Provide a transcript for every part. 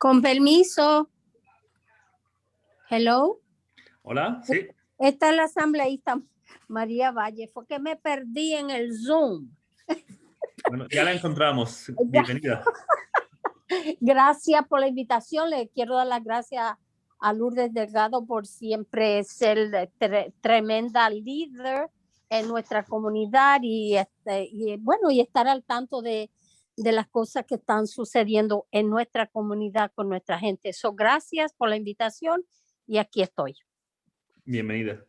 Con permiso. Hello. Hola, sí. Esta es la asambleísta María Valle. Fue que me perdí en el Zoom. Bueno, ya la encontramos. Bienvenida. Gracias por la invitación. Le quiero dar las gracias a Lourdes Delgado por siempre ser tremenda líder en nuestra comunidad y estar al tanto de las cosas que están sucediendo en nuestra comunidad con nuestra gente. Gracias por la invitación y aquí estoy. Bienvenida.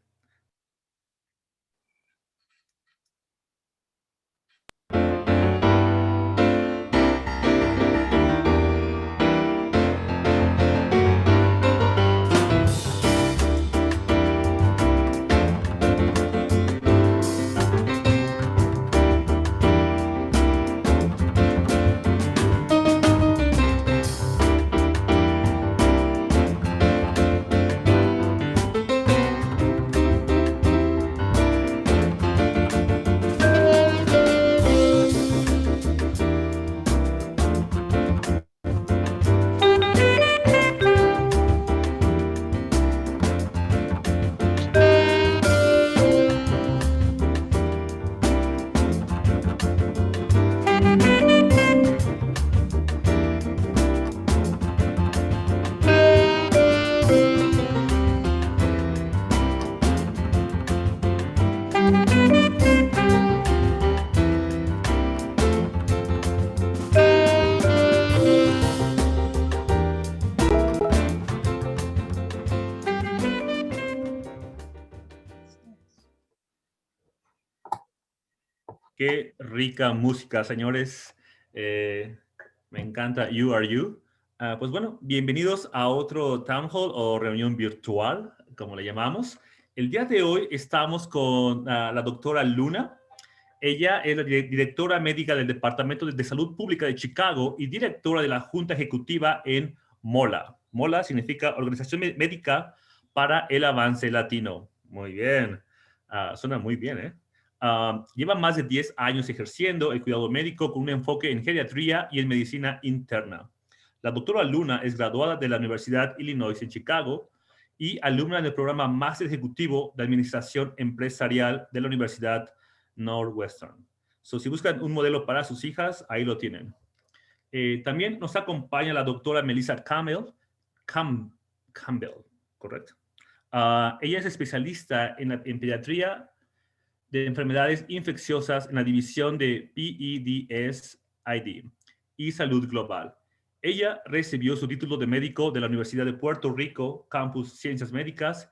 Qué rica música, señores. Me encanta You Are You. Pues bueno, bienvenidos a otro Town Hall o reunión virtual, como le llamamos. El día de hoy estamos con la doctora Luna. Ella es la directora médica del Departamento de Salud Pública de Chicago y directora de la Junta Ejecutiva en MOLA. MOLA significa Organización Médica para el Avance Latino. Muy bien. Suena muy bien, ¿eh? Lleva más de 10 años ejerciendo el cuidado médico con un enfoque en geriatría y en medicina interna. La doctora Luna es graduada de la Universidad Illinois en Chicago y alumna del programa Máster Ejecutivo de Administración Empresarial de la Universidad Northwestern. Si buscan un modelo para sus hijas, ahí lo tienen. También nos acompaña la doctora Melissa Campbell, ¿correcto? Ella es especialista en pediatría de enfermedades infecciosas en la división de PEDS-ID y salud global. Ella recibió su título de médico de la Universidad de Puerto Rico, Campus Ciencias Médicas,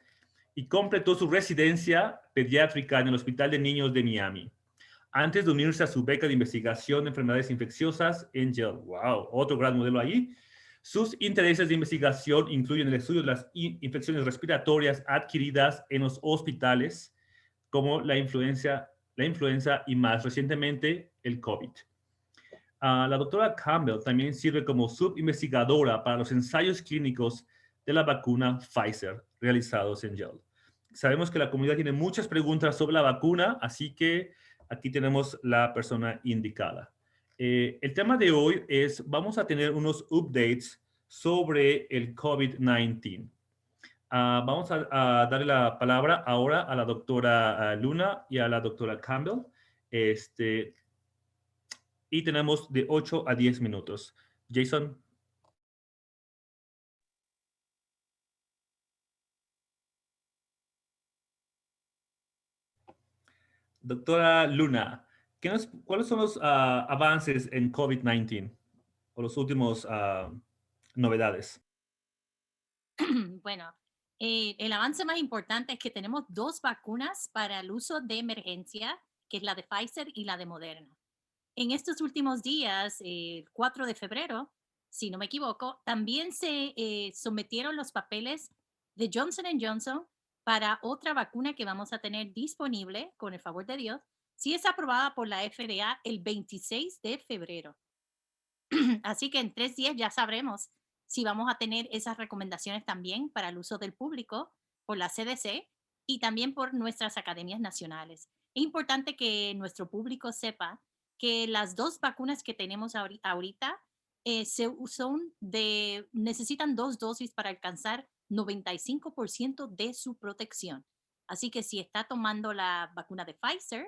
y completó su residencia pediátrica en el Hospital de Niños de Miami, antes de unirse a su beca de investigación de enfermedades infecciosas en Yale. ¡Wow! Otro gran modelo ahí. Sus intereses de investigación incluyen el estudio de las infecciones respiratorias adquiridas en los hospitales, como la influenza y más recientemente el COVID. La doctora Campbell también sirve como subinvestigadora para los ensayos clínicos de la vacuna Pfizer realizados en Yale. Sabemos que la comunidad tiene muchas preguntas sobre la vacuna, así que aquí tenemos la persona indicada. El tema de hoy es, vamos a tener unos updates sobre el COVID-19. Vamos a darle la palabra ahora a la doctora Luna y a la doctora Campbell. Y tenemos de 8 a 10 minutos. Jason. Doctora Luna, ¿cuáles son los avances en COVID-19 o los últimos novedades? Bueno, el avance más importante es que tenemos 2 vacunas para el uso de emergencia, que es la de Pfizer y la de Moderna. En estos últimos días, el 4 de febrero, si no me equivoco, también se sometieron los papeles de Johnson Johnson para otra vacuna que vamos a tener disponible, con el favor de Dios, si es aprobada por la FDA el 26 de febrero. Así que en 3 días ya sabremos si vamos a tener esas recomendaciones también para el uso del público por la CDC y también por nuestras academias nacionales. Es importante que nuestro público sepa que las 2 vacunas que tenemos ahorita necesitan 2 dosis para alcanzar 95% de su protección. Así que si está tomando la vacuna de Pfizer,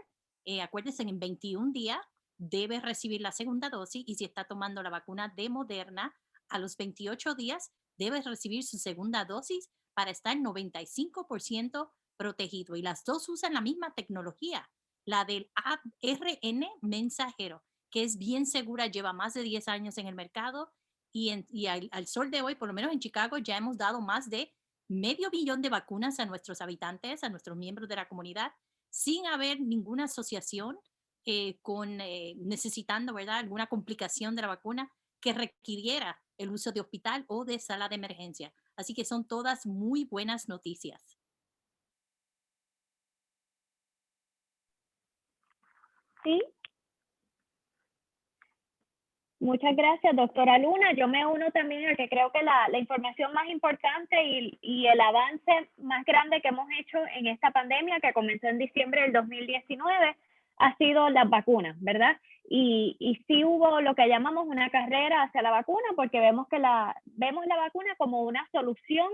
acuérdense, en 21 días debe recibir la segunda dosis, y si está tomando la vacuna de Moderna, a los 28 días debe recibir su segunda dosis para estar 95% protegido. Y las dos usan la misma tecnología, la del ARN mensajero, que es bien segura, lleva más de 10 años en el mercado, y al sol de hoy, por lo menos en Chicago, ya hemos dado más de 500,000 de vacunas a nuestros habitantes, a nuestros miembros de la comunidad, sin haber ninguna asociación necesitando, ¿verdad?, alguna complicación de la vacuna que requiriera el uso de hospital o de sala de emergencia. Así que son todas muy buenas noticias. Sí. Muchas gracias, doctora Luna. Yo me uno también a que creo que la información más importante y el avance más grande que hemos hecho en esta pandemia, que comenzó en diciembre del 2019, ha sido las vacunas, ¿verdad? Y sí hubo lo que llamamos una carrera hacia la vacuna, porque vemos la vacuna como una solución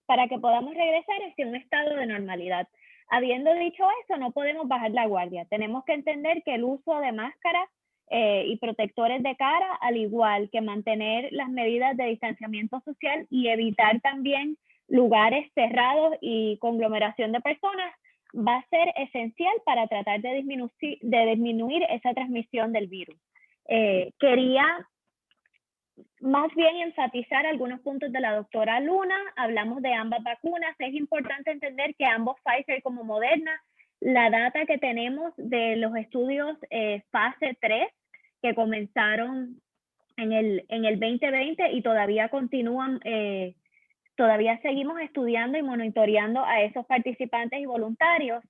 para que podamos regresar hacia un estado de normalidad. Habiendo dicho eso, no podemos bajar la guardia. Tenemos que entender que el uso de máscaras y protectores de cara, al igual que mantener las medidas de distanciamiento social y evitar también lugares cerrados y conglomeración de personas, va a ser esencial para tratar de disminuir esa transmisión del virus. Quería más bien enfatizar algunos puntos de la doctora Luna. Hablamos de ambas vacunas. Es importante entender que ambos, Pfizer como Moderna, la data que tenemos de los estudios fase 3, que comenzaron en el 2020 y todavía continúan, todavía seguimos estudiando y monitoreando a esos participantes y voluntarios.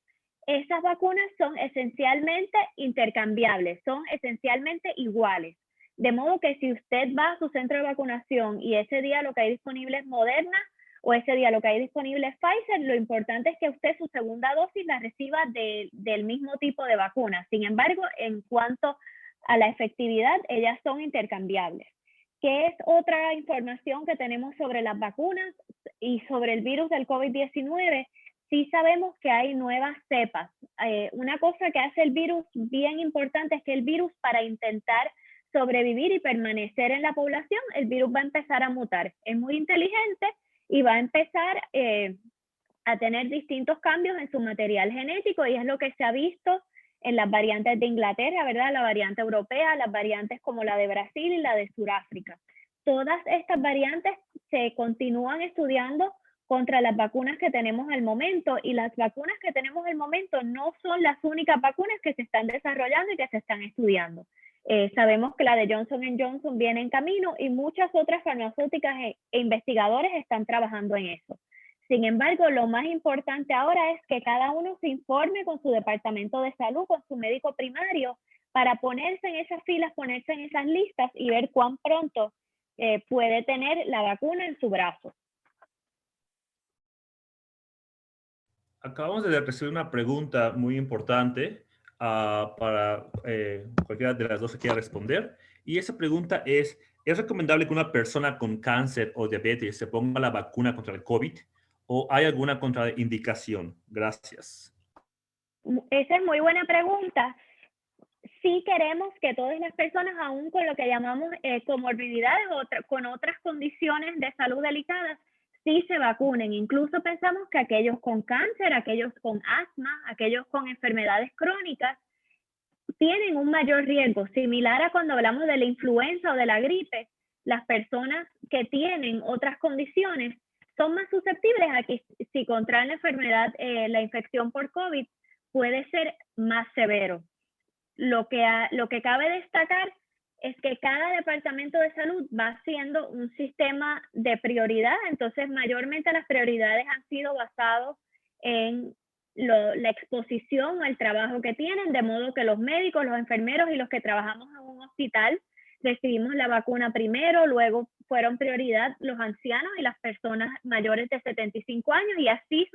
Esas vacunas son esencialmente intercambiables, son esencialmente iguales. De modo que si usted va a su centro de vacunación y ese día lo que hay disponible es Moderna, o ese día lo que hay disponible es Pfizer, lo importante es que usted su segunda dosis la reciba del mismo tipo de vacuna. Sin embargo, en cuanto a la efectividad, ellas son intercambiables. ¿Qué es otra información que tenemos sobre las vacunas y sobre el virus del COVID-19? Sí sabemos que hay nuevas cepas. Una cosa que hace el virus bien importante es que el virus, para intentar sobrevivir y permanecer en la población, el virus va a empezar a mutar. Es muy inteligente y va a empezar a tener distintos cambios en su material genético, y es lo que se ha visto en las variantes de Inglaterra, ¿verdad? La variante europea, las variantes como la de Brasil y la de Sudáfrica. Todas estas variantes se continúan estudiando contra las vacunas que tenemos al momento, y las vacunas que tenemos al momento no son las únicas vacunas que se están desarrollando y que se están estudiando. Sabemos que la de Johnson & Johnson viene en camino y muchas otras farmacéuticas e investigadores están trabajando en eso. Sin embargo, lo más importante ahora es que cada uno se informe con su departamento de salud, con su médico primario, para ponerse en esas filas, ponerse en esas listas y ver cuán pronto puede tener la vacuna en su brazo. Acabamos de recibir una pregunta muy importante para cualquiera de las dos que quiera responder. Y esa pregunta ¿es recomendable que una persona con cáncer o diabetes se ponga la vacuna contra el COVID? ¿O hay alguna contraindicación? Gracias. Esa es muy buena pregunta. Sí queremos que todas las personas, aún con lo que llamamos comorbilidades o con otras condiciones de salud delicadas, sí se vacunen. Incluso pensamos que aquellos con cáncer, aquellos con asma, aquellos con enfermedades crónicas, tienen un mayor riesgo, similar a cuando hablamos de la influenza o de la gripe. Las personas que tienen otras condiciones son más susceptibles a que si contraen la enfermedad, la infección por COVID, puede ser más severo. Lo que cabe destacar es que cada departamento de salud va haciendo un sistema de prioridad. Entonces, mayormente las prioridades han sido basadas en la exposición al trabajo que tienen, de modo que los médicos, los enfermeros y los que trabajamos en un hospital recibimos la vacuna primero, luego fueron prioridad los ancianos y las personas mayores de 75 años, y así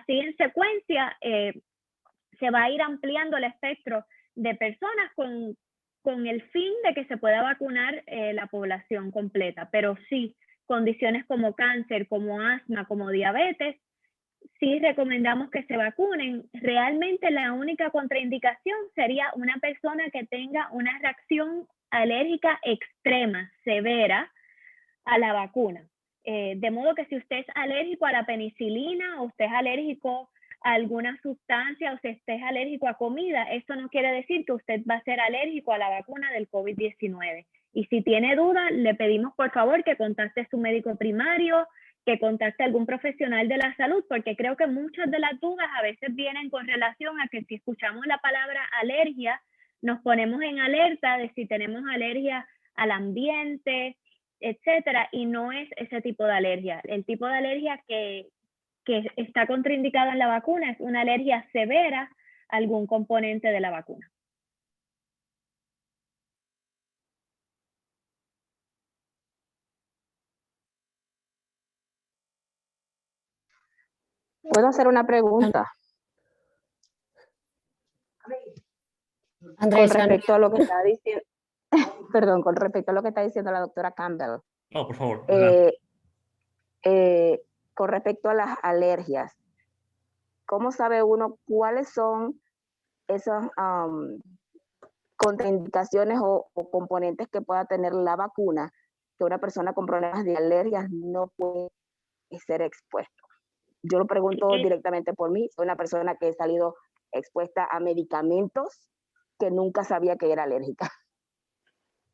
en secuencia se va a ir ampliando el espectro de personas con con el fin de que se pueda vacunar la población completa, pero sí, condiciones como cáncer, como asma, como diabetes, sí recomendamos que se vacunen. Realmente la única contraindicación sería una persona que tenga una reacción alérgica extrema, severa, a la vacuna. De modo que si usted es alérgico a la penicilina o usted es alérgico a alguna sustancia o si usted es alérgico a comida, esto no quiere decir que usted va a ser alérgico a la vacuna del COVID-19. Y si tiene duda, le pedimos por favor que contacte a su médico primario, que contacte a algún profesional de la salud, porque creo que muchas de las dudas a veces vienen con relación a que si escuchamos la palabra alergia, nos ponemos en alerta de si tenemos alergia al ambiente, etcétera, y no es ese tipo de alergia. El tipo de alergia que está contraindicada en la vacuna es una alergia severa a algún componente de la vacuna. ¿Puedo hacer una pregunta? Andrés, Con respecto a lo que está diciendo, perdón, con respecto a lo que está diciendo la doctora Campbell. Oh, por favor. Con respecto a las alergias, ¿cómo sabe uno cuáles son esas contraindicaciones o componentes que pueda tener la vacuna que una persona con problemas de alergias no puede ser expuesto? Yo lo pregunto directamente por mí. Soy una persona que he salido expuesta a medicamentos que nunca sabía que era alérgica.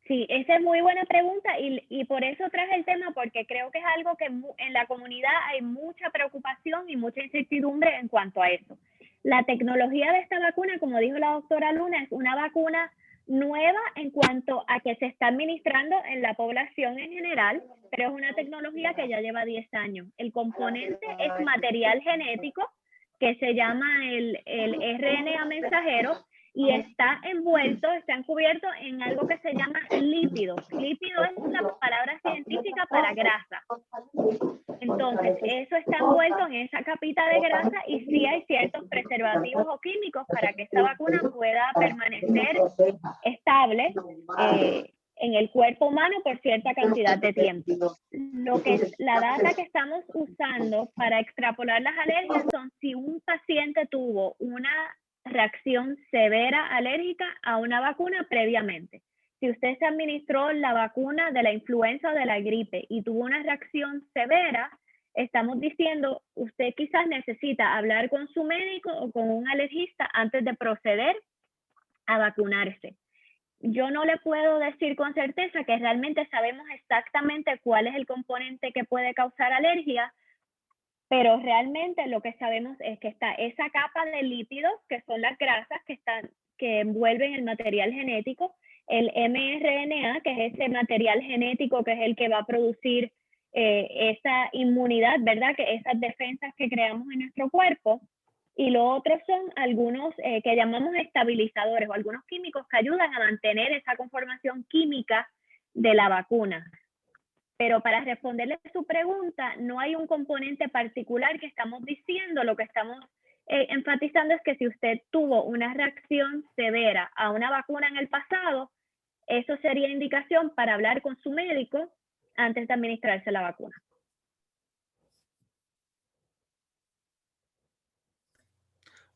Sí, esa es muy buena pregunta y por eso traje el tema, porque creo que es algo que en la comunidad hay mucha preocupación y mucha incertidumbre en cuanto a eso. La tecnología de esta vacuna, como dijo la doctora Luna, es una vacuna nueva en cuanto a que se está administrando en la población en general, pero es una tecnología que ya lleva 10 años. El componente es material genético que se llama el RNA mensajero y está encubierto en algo que se llama lípidos. Lípido es la palabra científica para grasa. Entonces, eso está envuelto en esa capita de grasa y sí hay ciertos preservativos o químicos para que esta vacuna pueda permanecer estable en el cuerpo humano por cierta cantidad de tiempo. Lo que es la data que estamos usando para extrapolar las alergias son si un paciente tuvo una reacción severa alérgica a una vacuna previamente. Si usted se administró la vacuna de la influenza o de la gripe y tuvo una reacción severa, estamos diciendo, usted quizás necesita hablar con su médico o con un alergista antes de proceder a vacunarse. Yo no le puedo decir con certeza que realmente sabemos exactamente cuál es el componente que puede causar alergia, pero realmente lo que sabemos es que está esa capa de lípidos, que son las grasas que envuelven el material genético, el mRNA, que es ese material genético que es el que va a producir esa inmunidad, ¿verdad? Que esas defensas que creamos en nuestro cuerpo. Y lo otro son algunos que llamamos estabilizadores o algunos químicos que ayudan a mantener esa conformación química de la vacuna. Pero para responderle a su pregunta, no hay un componente particular que estamos diciendo. Lo que estamos enfatizando es que si usted tuvo una reacción severa a una vacuna en el pasado, eso sería indicación para hablar con su médico antes de administrarse la vacuna.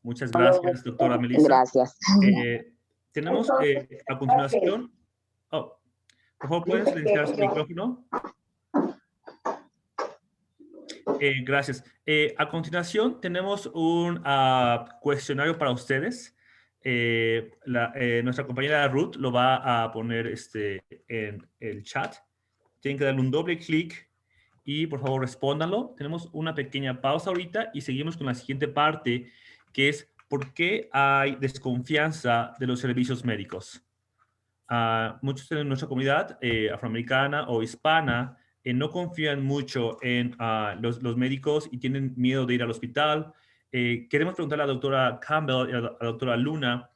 Muchas gracias, doctora Melissa. Gracias. Tenemos a continuación... Oh, por favor, ¿pueden silenciar su micrófono? Gracias. A continuación, tenemos un cuestionario para ustedes. Nuestra compañera Ruth lo va a poner en el chat. Tienen que darle un doble clic y, por favor, respóndanlo. Tenemos una pequeña pausa ahorita y seguimos con la siguiente parte, que es ¿por qué hay desconfianza de los servicios médicos? Muchos en nuestra comunidad afroamericana o hispana no confían mucho en los médicos y tienen miedo de ir al hospital. Queremos preguntarle a la doctora Campbell y a la doctora Luna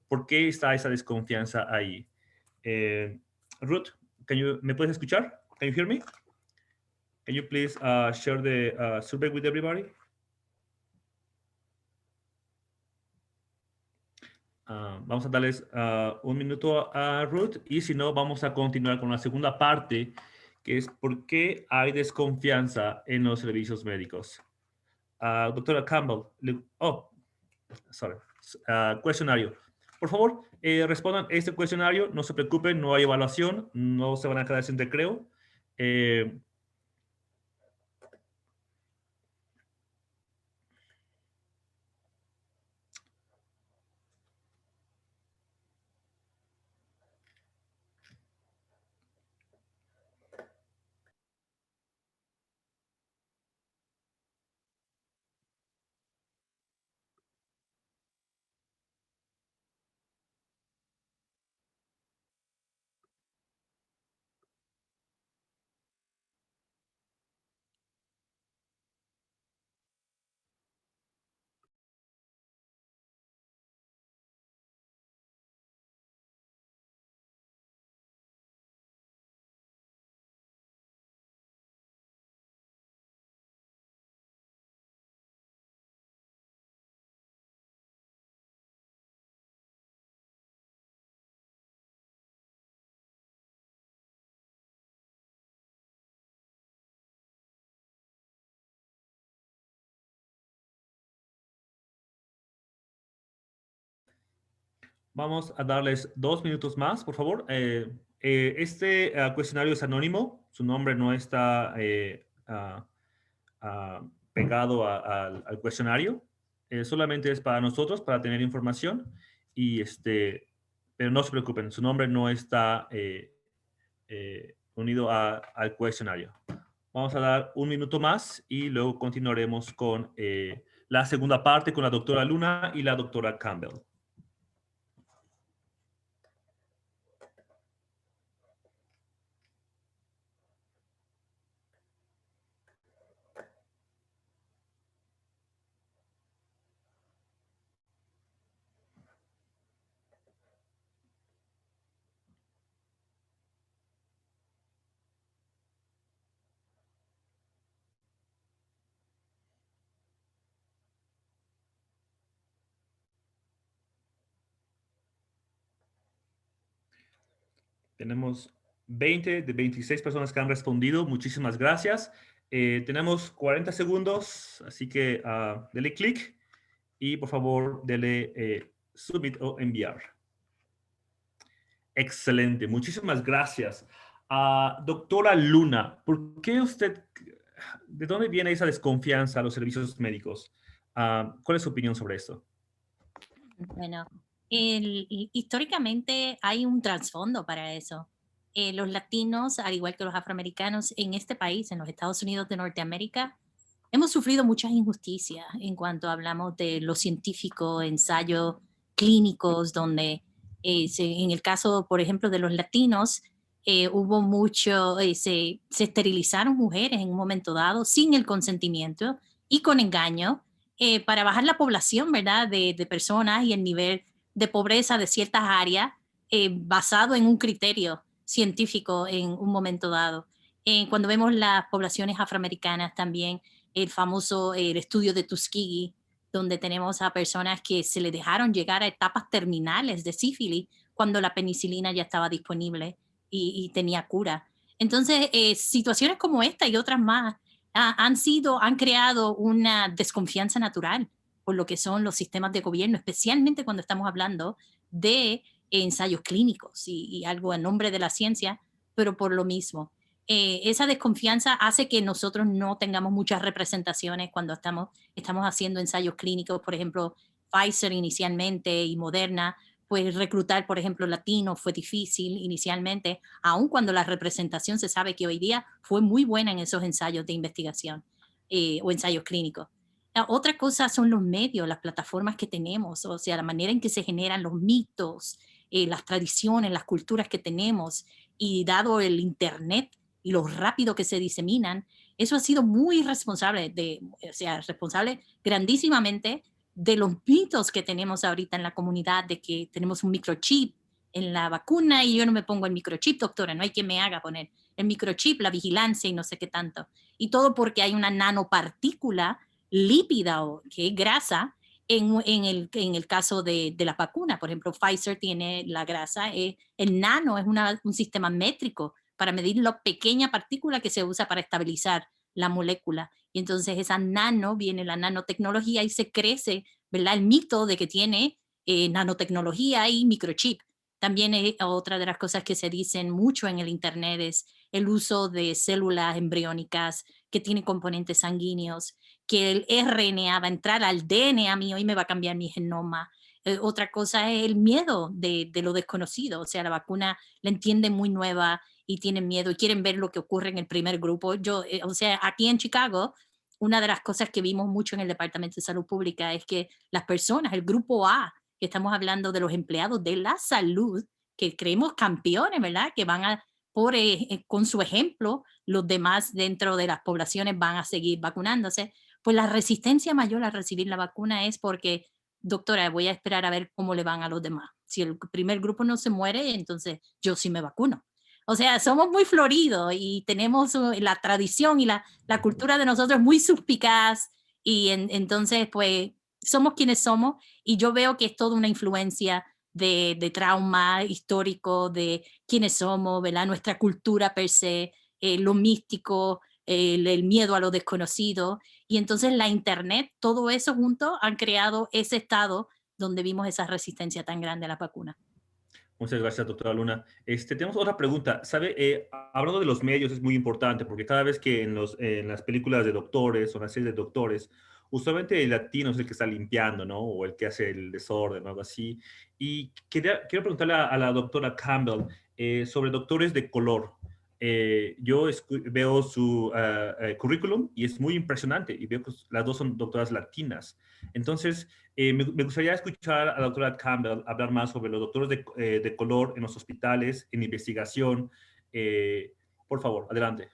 por qué está esa desconfianza ahí. Ruth, ¿me puedes escuchar? Can you hear me? Can you please share the survey with everybody? Vamos a darles un minuto a Ruth y si no, vamos a continuar con la segunda parte, que es por qué hay desconfianza en los servicios médicos. Doctora Campbell, cuestionario. Por favor, respondan este cuestionario, no se preocupen, no hay evaluación, no se van a quedar sin recreo. Vamos a darles 2 minutos más, por favor. Este cuestionario es anónimo. Su nombre no está pegado al cuestionario. Solamente es para nosotros, para tener información. Pero no se preocupen, su nombre no está unido al cuestionario. Vamos a dar 1 minuto más y luego continuaremos con la segunda parte con la doctora Luna y la doctora Campbell. Tenemos 20 de 26 personas que han respondido. Muchísimas gracias. Tenemos 40 segundos, así que dele clic y por favor dele submit o enviar. Excelente, muchísimas gracias. Doctora Luna, ¿por qué de dónde viene esa desconfianza a los servicios médicos? ¿Cuál es su opinión sobre esto? Bueno, históricamente hay un trasfondo para eso. Los latinos, al igual que los afroamericanos en este país, en los Estados Unidos de Norteamérica, hemos sufrido muchas injusticias en cuanto hablamos de lo científico, ensayos clínicos, donde en el caso, por ejemplo, de los latinos, hubo mucho, se esterilizaron mujeres en un momento dado sin el consentimiento y con engaño para bajar la población, ¿verdad?, de personas y el nivel de pobreza de ciertas áreas basado en un criterio científico en un momento dado. Cuando vemos las poblaciones afroamericanas también, el famoso estudio de Tuskegee, donde tenemos a personas que se les dejaron llegar a etapas terminales de sífilis cuando la penicilina ya estaba disponible y tenía cura. Entonces, situaciones como esta y otras más han creado una desconfianza natural por lo que son los sistemas de gobierno, especialmente cuando estamos hablando de ensayos clínicos y algo en nombre de la ciencia, pero por lo mismo. Esa desconfianza hace que nosotros no tengamos muchas representaciones cuando estamos haciendo ensayos clínicos, por ejemplo, Pfizer inicialmente y Moderna, pues reclutar, por ejemplo, latinos fue difícil inicialmente, aun cuando la representación se sabe que hoy día fue muy buena en esos ensayos de investigación o ensayos clínicos. Otra cosa son los medios, las plataformas que tenemos, o sea, la manera en que se generan los mitos, las tradiciones, las culturas que tenemos, y dado el Internet y lo rápido que se diseminan, eso ha sido muy responsable, responsable grandísimamente de los mitos que tenemos ahorita en la comunidad, de que tenemos un microchip en la vacuna y yo no me pongo el microchip, doctora, no hay quien me haga poner el microchip, la vigilancia y no sé qué tanto. Y todo porque hay una nanopartícula lípida o que es grasa en el caso de la vacuna. Por ejemplo, Pfizer tiene la grasa, el nano es un sistema métrico para medir la pequeña partícula que se usa para estabilizar la molécula. Y entonces esa nano, viene la nanotecnología y se crece, ¿verdad? El mito de que tiene nanotecnología y microchip. También otra de las cosas que se dicen mucho en el internet es el uso de células embriónicas que tienen componentes sanguíneos, que el RNA va a entrar al DNA mío y me va a cambiar mi genoma. Otra cosa es el miedo de lo desconocido, o sea, la vacuna la entienden muy nueva y tienen miedo y quieren ver lo que ocurre en el primer grupo. O sea, aquí en Chicago, una de las cosas que vimos mucho en el Departamento de Salud Pública es que las personas, el grupo A, que estamos hablando de los empleados de la salud, que creemos campeones, ¿verdad? Que van a, con su ejemplo, los demás dentro de las poblaciones van a seguir vacunándose. Pues la resistencia mayor a recibir la vacuna es porque, doctora, voy a esperar a ver cómo le van a los demás. Si el primer grupo no se muere, entonces yo sí me vacuno. O sea, somos muy floridos y tenemos la tradición y la cultura de nosotros muy suspicaz y entonces pues somos quienes somos y yo veo que es toda una influencia de trauma histórico, de quiénes somos, ¿verdad? Nuestra cultura per se, lo místico, el miedo a lo desconocido. Y entonces la internet, todo eso junto han creado ese estado donde vimos esa resistencia tan grande a la vacuna. Muchas gracias, doctora Luna. Tenemos otra pregunta. ¿Sabe? Hablando de los medios es muy importante porque cada vez que en las películas de doctores o en las series de doctores, usualmente el latino es el que está limpiando, ¿no? O el que hace el desorden o algo así. Y quiero preguntarle a la doctora Campbell sobre doctores de color. Yo veo su currículum y es muy impresionante y veo que las dos son doctoras latinas. Entonces, me gustaría escuchar a la doctora Campbell hablar más sobre los doctores de color en los hospitales, en investigación. Por favor, adelante.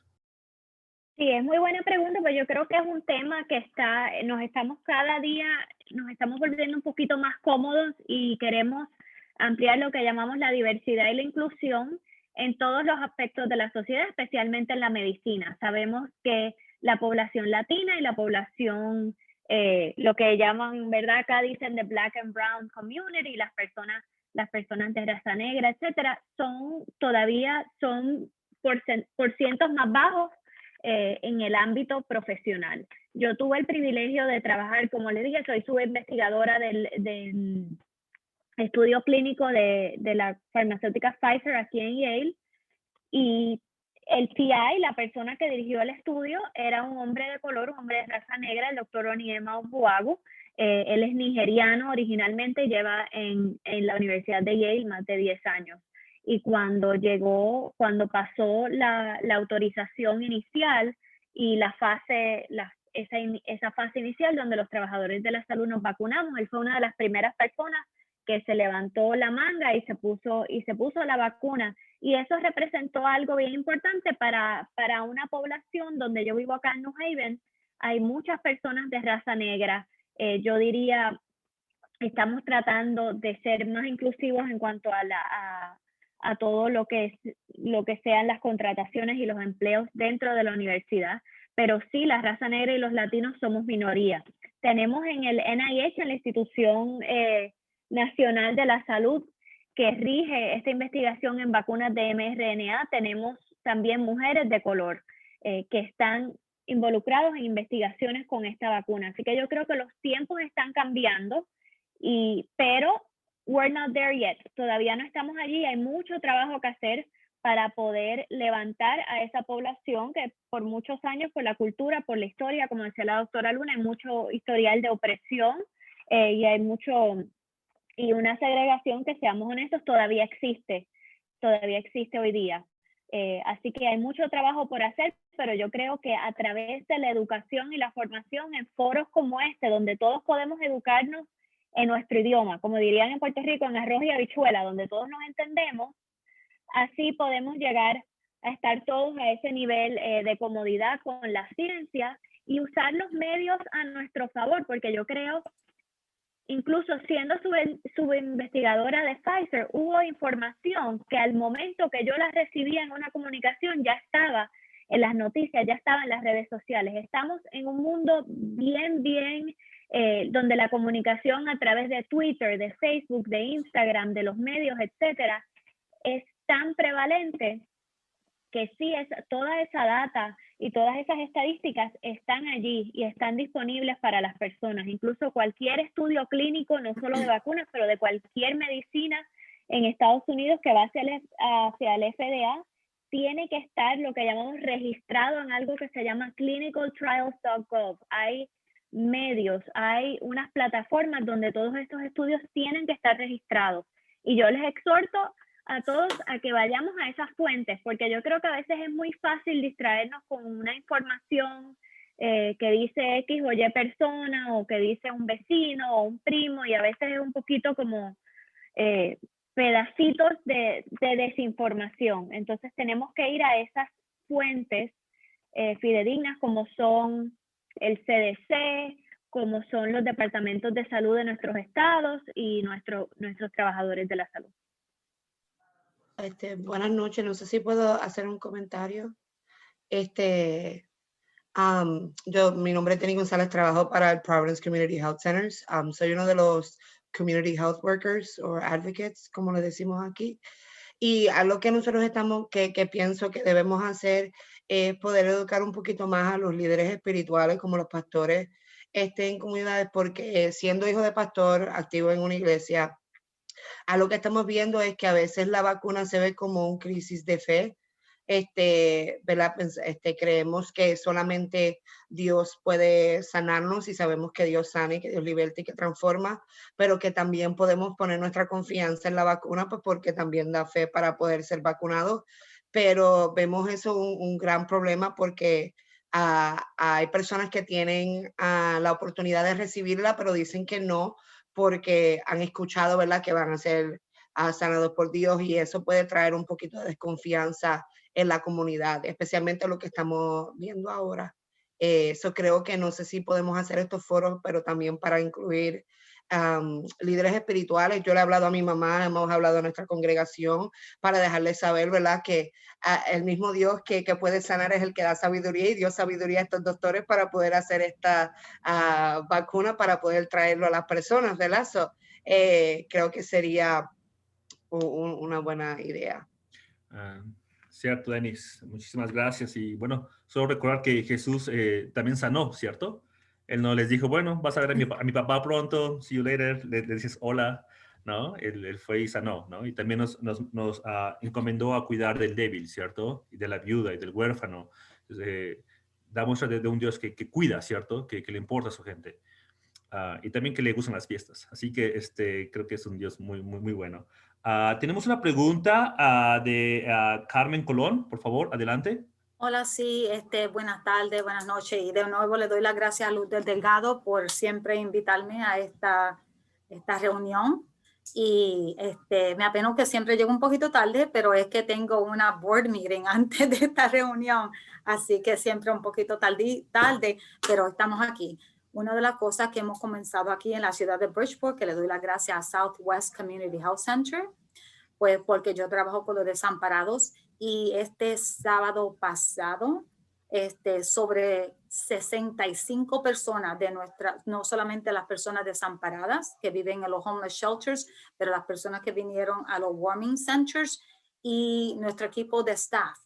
Sí, es muy buena pregunta, pues yo creo que es un tema que cada día nos estamos volviendo un poquito más cómodos y queremos ampliar lo que llamamos la diversidad y la inclusión en todos los aspectos de la sociedad, especialmente en la medicina. Sabemos que la población latina y la población, lo que llaman, ¿verdad? Acá dicen de Black and Brown Community, las personas de raza negra, etcétera, todavía son por cientos más bajos en el ámbito profesional. Yo tuve el privilegio de trabajar, como le dije, soy subinvestigadora del estudio clínico de la farmacéutica Pfizer aquí en Yale, y el PI, la persona que dirigió el estudio, era un hombre de color, un hombre de raza negra, el doctor Onyema Ogbuagu. Él es nigeriano originalmente, lleva en la Universidad de Yale más de 10 años. Y cuando pasó la autorización inicial y esa fase inicial donde los trabajadores de la salud nos vacunamos, él fue una de las primeras personas que se levantó la manga y se puso la vacuna. Y eso representó algo bien importante para una población donde yo vivo acá en New Haven. Hay muchas personas de raza negra. Yo diría, estamos tratando de ser más inclusivos en cuanto a todo lo que sean las contrataciones y los empleos dentro de la universidad. Pero sí, la raza negra y los latinos somos minoría. Tenemos en el NIH, en la Institución Nacional de la Salud, que rige esta investigación en vacunas de mRNA, tenemos también mujeres de color que están involucrados en investigaciones con esta vacuna. Así que yo creo que los tiempos están cambiando, pero we're not there yet. Todavía no estamos allí. Hay mucho trabajo que hacer para poder levantar a esa población que por muchos años, por la cultura, por la historia, como decía la doctora Luna, hay mucho historial de opresión y una segregación que, seamos honestos, todavía existe hoy día. Así que hay mucho trabajo por hacer, pero yo creo que a través de la educación y la formación en foros como este, donde todos podemos educarnos en nuestro idioma, como dirían en Puerto Rico, en arroz y habichuela, donde todos nos entendemos, así podemos llegar a estar todos a ese nivel de comodidad con la ciencia y usar los medios a nuestro favor, porque yo creo, incluso siendo subinvestigadora de Pfizer, hubo información que al momento que yo la recibía en una comunicación ya estaba en las noticias, ya estaba en las redes sociales. Estamos en un mundo bien donde la comunicación a través de Twitter, de Facebook, de Instagram, de los medios, etcétera, es tan prevalente que sí, toda esa data y todas esas estadísticas están allí y están disponibles para las personas. Incluso cualquier estudio clínico, no solo de vacunas, pero de cualquier medicina en Estados Unidos que va hacia el FDA, tiene que estar lo que llamamos registrado en algo que se llama clinicaltrials.gov. Hay medios, hay unas plataformas donde todos estos estudios tienen que estar registrados. Y yo les exhorto a todos a que vayamos a esas fuentes, porque yo creo que a veces es muy fácil distraernos con una información que dice X o Y persona, o que dice un vecino o un primo, y a veces es un poquito como pedacitos de desinformación. Entonces tenemos que ir a esas fuentes fidedignas, como son el CDC, como son los departamentos de salud de nuestros estados y nuestros trabajadores de la salud. Buenas noches, no sé si puedo hacer un comentario. Mi nombre es Denny González, trabajo para el Providence Community Health Centers. Soy uno de los Community Health Workers o Advocates, como le decimos aquí. Y algo que nosotros que pienso que debemos hacer es poder educar un poquito más a los líderes espirituales, como los pastores, en comunidades, porque siendo hijo de pastor, activo en una iglesia, a lo que estamos viendo es que a veces la vacuna se ve como un crisis de fe. ¿Verdad? Creemos que solamente Dios puede sanarnos y sabemos que Dios sana y que Dios liberta y que transforma, pero que también podemos poner nuestra confianza en la vacuna, pues porque también da fe para poder ser vacunados. Pero vemos eso un gran problema porque hay personas que tienen la oportunidad de recibirla, pero dicen que no, porque han escuchado, ¿verdad?, que van a ser sanados por Dios, y eso puede traer un poquito de desconfianza en la comunidad, especialmente lo que estamos viendo ahora. Eso creo que no sé si podemos hacer estos foros, pero también para incluir líderes espirituales. Yo le he hablado a mi mamá, hemos hablado a nuestra congregación para dejarles saber, ¿verdad?, que el mismo Dios que puede sanar es el que da sabiduría, y dio sabiduría a estos doctores para poder hacer esta vacuna, para poder traerlo a las personas, ¿verdad? Creo que sería una buena idea. Cierto, Denis. Muchísimas gracias. Y bueno, solo recordar que Jesús también sanó, ¿cierto? Él no les dijo, bueno, vas a ver a mi papá pronto, see you later, le dices hola, ¿no? Él fue y sanó, ¿no? Y también nos encomendó a cuidar del débil, ¿cierto? Y de la viuda y del huérfano. Da muestra de un Dios que cuida, ¿cierto? Que le importa a su gente. Y también que le gustan las fiestas. Así que creo que es un Dios muy, muy, muy bueno. Tenemos una pregunta de Carmen Colón, por favor, adelante. Hola, sí, buenas tardes, buenas noches, y de nuevo le doy las gracias a Luz del Delgado por siempre invitarme a esta reunión. Y me apeno que siempre llego un poquito tarde, pero es que tengo una board meeting antes de esta reunión, así que siempre un poquito tarde, pero estamos aquí. Una de las cosas que hemos comenzado aquí en la ciudad de Bridgeport, que le doy las gracias a Southwest Community Health Center, pues porque yo trabajo con los desamparados, y este sábado pasado, sobre 65 personas de no solamente las personas desamparadas que viven en los homeless shelters, pero las personas que vinieron a los warming centers y nuestro equipo de staff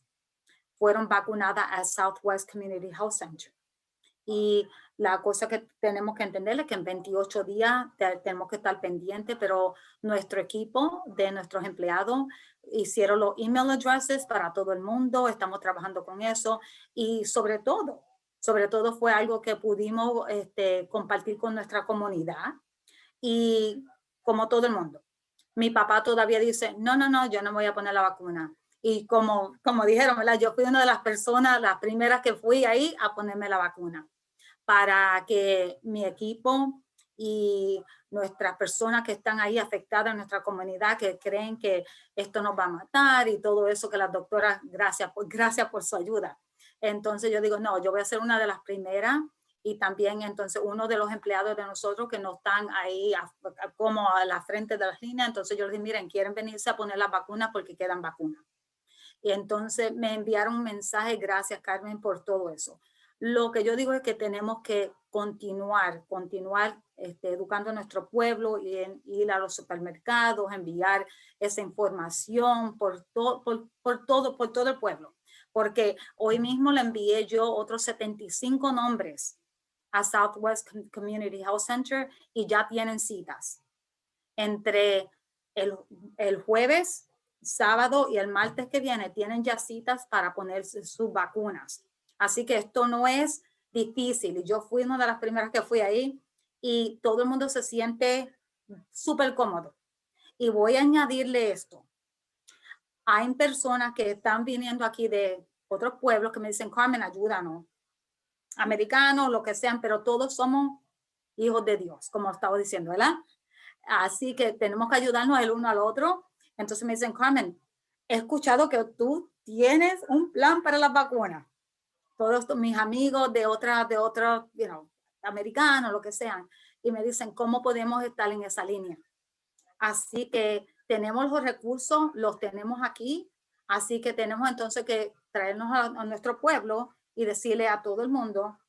fueron vacunadas a Southwest Community Health Center. Y la cosa que tenemos que entender es que en 28 días tenemos que estar pendientes, pero nuestro equipo de nuestros empleados hicieron los email addresses para todo el mundo, estamos trabajando con eso, y sobre todo fue algo que pudimos compartir con nuestra comunidad. Y como todo el mundo, mi papá todavía dice, no, yo no voy a poner la vacuna. Y como dijeron, ¿verdad? Yo fui una de las personas, las primeras que fui ahí a ponerme la vacuna, para que mi equipo y nuestras personas que están ahí afectadas en nuestra comunidad, que creen que esto nos va a matar y todo eso, que las doctoras, gracias por su ayuda. Entonces yo digo, no, yo voy a ser una de las primeras, y también entonces uno de los empleados de nosotros que no están ahí como a la frente de las líneas, entonces yo les dije, miren, quieren venirse a poner las vacunas porque quedan vacunas. Y entonces me enviaron un mensaje, gracias Carmen por todo eso. Lo que yo digo es que tenemos que continuar educando a nuestro pueblo y ir a los supermercados, enviar esa información por todo el pueblo. Porque hoy mismo le envié yo otros 75 nombres a Southwest Community Health Center y ya tienen citas. Entre el jueves, sábado y el martes que viene tienen ya citas para ponerse sus vacunas. Así que esto no es difícil. Yo fui una de las primeras que fui ahí y todo el mundo se siente súper cómodo. Y voy a añadirle esto. Hay personas que están viniendo aquí de otros pueblos que me dicen, Carmen, ayúdanos. Americanos, lo que sean, pero todos somos hijos de Dios, como estaba diciendo, ¿verdad? Así que tenemos que ayudarnos el uno al otro. Entonces me dicen, Carmen, he escuchado que tú tienes un plan para las vacunas. Todos mis amigos de otros, americanos, lo que sean, y me dicen, ¿cómo podemos estar en esa línea? Así que tenemos los recursos, los tenemos aquí, así que tenemos entonces que traernos a nuestro pueblo y decirle a todo el mundo,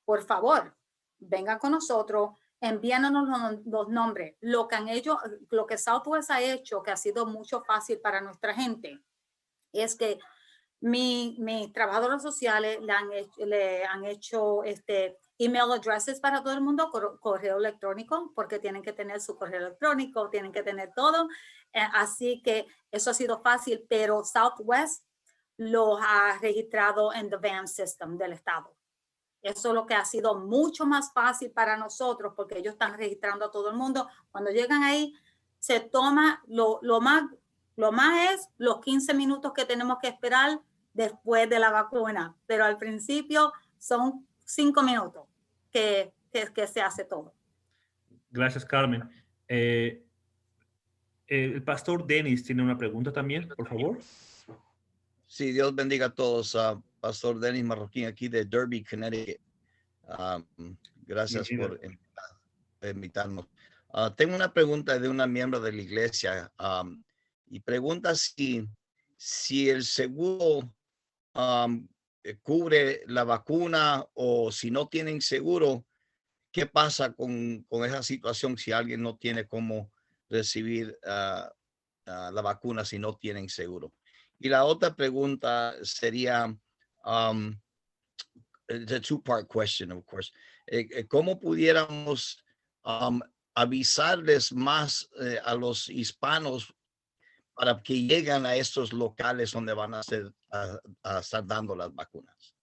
por favor, vengan con nosotros, envíanos los nombres. Lo que Southwest ha hecho, que ha sido mucho fácil para nuestra gente, es que mis trabajadores sociales le han hecho email addresses para todo el mundo, correo electrónico, porque tienen que tener su correo electrónico, tienen que tener todo. Así que eso ha sido fácil, pero Southwest los ha registrado en the VAN system del estado. Eso es lo que ha sido mucho más fácil para nosotros, porque ellos están registrando a todo el mundo. Cuando llegan ahí, se toma lo más es los 15 minutos que tenemos que esperar después de la vacuna, pero al principio son 5 minutos que se hace todo. Gracias, Carmen. El pastor Dennis tiene una pregunta también, por favor. Sí, Dios bendiga a todos. Pastor Dennis Marroquín aquí de Derby, Connecticut. Gracias por invitarnos. Tengo una pregunta de una miembro de la iglesia y pregunta si el seguro cubre la vacuna o si no tienen seguro, ¿qué pasa con esa situación si alguien no tiene cómo recibir la vacuna si no tienen seguro? Y la otra pregunta sería, it's a two-part question, of course. ¿Cómo pudiéramos avisarles más a los hispanos para que lleguen a estos locales donde van a estar dando las vacunas?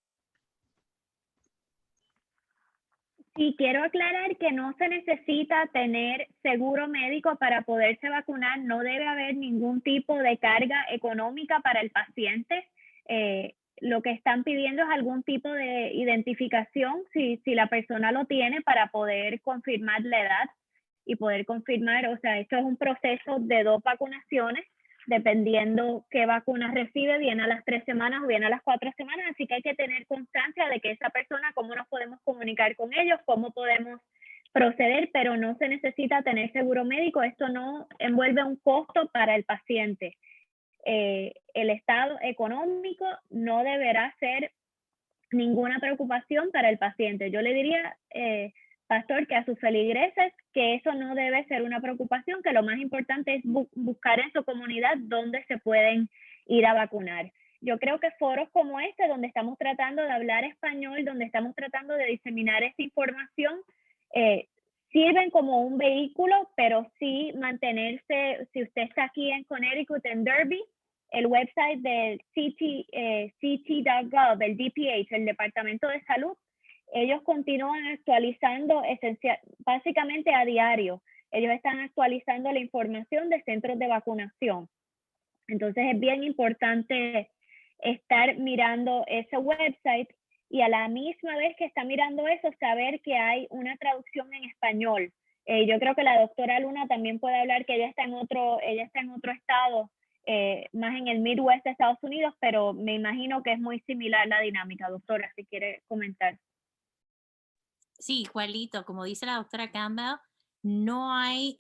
Sí, quiero aclarar que no se necesita tener seguro médico para poderse vacunar. No debe haber ningún tipo de carga económica para el paciente. Lo que están pidiendo es algún tipo de identificación, si la persona lo tiene, para poder confirmar la edad y poder confirmar, o sea, esto es un proceso de 2 vacunaciones, dependiendo qué vacunas recibe, viene a las 3 semanas o viene a las 4 semanas, así que hay que tener constancia de que esa persona, cómo nos podemos comunicar con ellos, cómo podemos proceder, pero no se necesita tener seguro médico. Esto no envuelve un costo para el paciente. El estado económico no deberá ser ninguna preocupación para el paciente. Yo le diría, pastor, que a sus feligreses que eso no debe ser una preocupación, que lo más importante es buscar en su comunidad dónde se pueden ir a vacunar. Yo creo que foros como este, donde estamos tratando de hablar español, donde estamos tratando de diseminar esta información, sirven como un vehículo, pero sí mantenerse, si usted está aquí en Connecticut, en Derby, el website del ct.gov, el DPH, el Departamento de Salud, ellos continúan actualizando básicamente a diario. Ellos están actualizando la información de centros de vacunación. Entonces es bien importante estar mirando ese website y a la misma vez que está mirando eso, saber que hay una traducción en español. Yo creo que la doctora Luna también puede hablar, que ella está en otro estado, más en el Midwest de Estados Unidos, pero me imagino que es muy similar la dinámica. Doctora, si quiere comentar. Sí, igualito, como dice la doctora Campbell, no hay,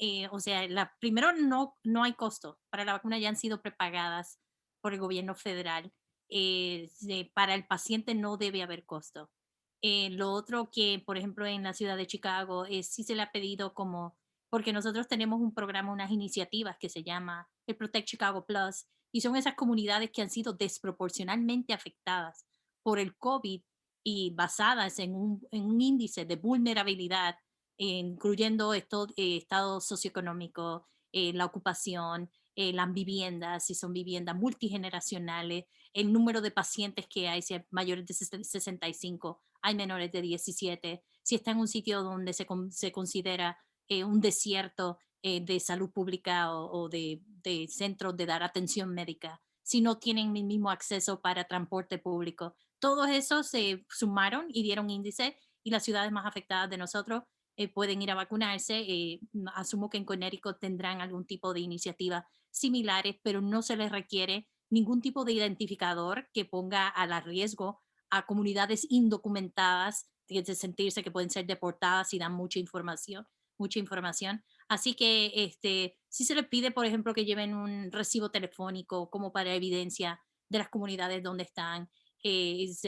primero no hay costo para la vacuna, ya han sido prepagadas por el gobierno federal. Para el paciente no debe haber costo. Lo otro que, por ejemplo, en la ciudad de Chicago, sí se le ha pedido como, porque nosotros tenemos un programa, unas iniciativas que se llama el Protect Chicago Plus, y son esas comunidades que han sido desproporcionalmente afectadas por el COVID y basadas en un índice de vulnerabilidad, incluyendo estado socioeconómico, la ocupación, las viviendas, si son viviendas multigeneracionales, el número de pacientes que hay, si hay mayores de 65, hay menores de 17, si está en un sitio donde se considera un desierto de salud pública o de centros de dar atención médica, si no tienen el mismo acceso para transporte público. Todos esos se sumaron y dieron índice, y las ciudades más afectadas de nosotros pueden ir a vacunarse. Asumo que en Connecticut tendrán algún tipo de iniciativa similares, pero no se les requiere ningún tipo de identificador que ponga a riesgo a comunidades indocumentadas de sentirse que pueden ser deportadas y dan mucha información. Así que sí se les pide, por ejemplo, que lleven un recibo telefónico como para evidencia de las comunidades donde están,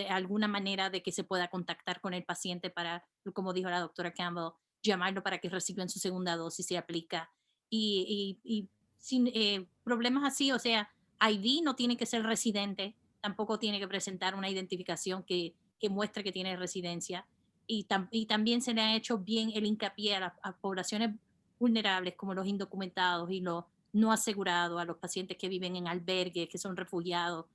alguna manera de que se pueda contactar con el paciente para, como dijo la doctora Campbell, llamarlo para que reciban su segunda dosis si aplica. Y sin problemas así, o sea, ID no tiene que ser residente, tampoco tiene que presentar una identificación que muestre que tiene residencia. Y también se le ha hecho bien el hincapié a poblaciones vulnerables como los indocumentados y los no asegurados, a los pacientes que viven en albergues, que son refugiados,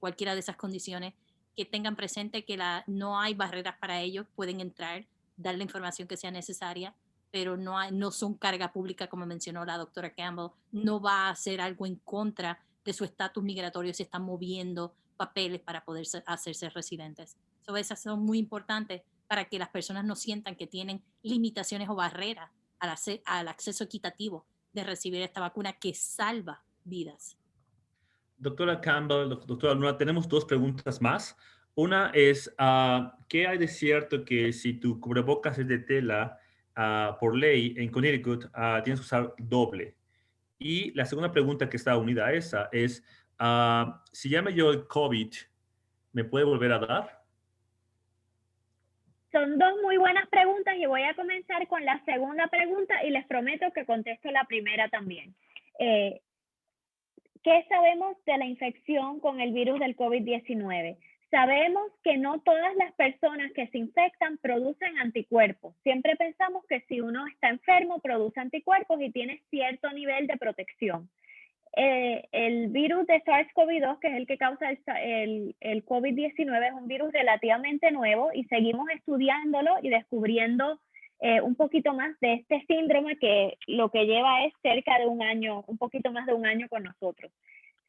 cualquiera de esas condiciones, que tengan presente que no hay barreras para ellos, pueden entrar, dar la información que sea necesaria, pero no son carga pública, como mencionó la doctora Campbell. No va a hacer algo en contra de su estatus migratorio si están moviendo papeles para poder hacerse residentes. Esas son muy importantes para que las personas no sientan que tienen limitaciones o barreras al acceso equitativo de recibir esta vacuna que salva vidas. Doctora Campbell, doctora Luna, tenemos dos preguntas más. Una es, ¿qué hay de cierto que si tu cubrebocas es de tela, por ley en Connecticut, tienes que usar doble? Y la segunda pregunta que está unida a esa es, si ya me dio el COVID, ¿me puede volver a dar? Son dos muy buenas preguntas y voy a comenzar con la segunda pregunta y les prometo que contesto la primera también. ¿Qué sabemos de la infección con el virus del COVID-19? Sabemos que no todas las personas que se infectan producen anticuerpos. Siempre pensamos que si uno está enfermo, produce anticuerpos y tiene cierto nivel de protección. El virus de SARS-CoV-2, que es el que causa el COVID-19, es un virus relativamente nuevo y seguimos estudiándolo y descubriendo un poquito más de este síndrome, que lo que lleva es cerca de un año, un poquito más de un año con nosotros.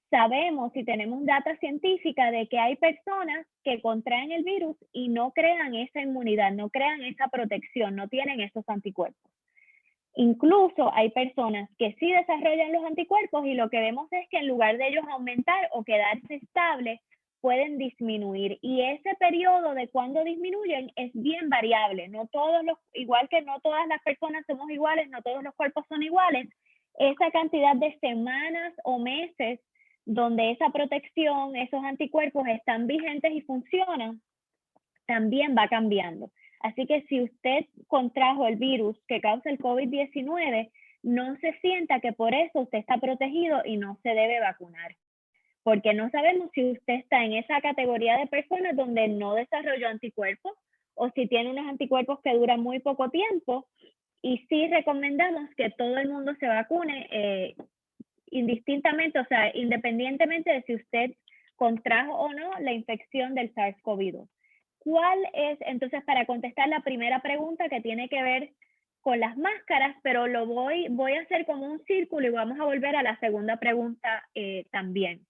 Sabemos y tenemos data científica de que hay personas que contraen el virus y no crean esa inmunidad, no crean esa protección, no tienen esos anticuerpos. Incluso hay personas que sí desarrollan los anticuerpos y lo que vemos es que en lugar de ellos aumentar o quedarse estables, pueden disminuir. Y ese periodo de cuando disminuyen es bien variable. No todos igual que no todas las personas somos iguales, no todos los cuerpos son iguales. Esa cantidad de semanas o meses donde esa protección, esos anticuerpos están vigentes y funcionan, también va cambiando. Así que si usted contrajo el virus que causa el COVID-19, no se sienta que por eso usted está protegido y no se debe vacunar. Porque no sabemos si usted está en esa categoría de personas donde no desarrolló anticuerpos o si tiene unos anticuerpos que duran muy poco tiempo. Y sí recomendamos que todo el mundo se vacune indistintamente, o sea, independientemente de si usted contrajo o no la infección del SARS-CoV-2. ¿Cuál es, entonces, para contestar la primera pregunta que tiene que ver con las máscaras, pero voy a hacer como un círculo y vamos a volver a la segunda pregunta también?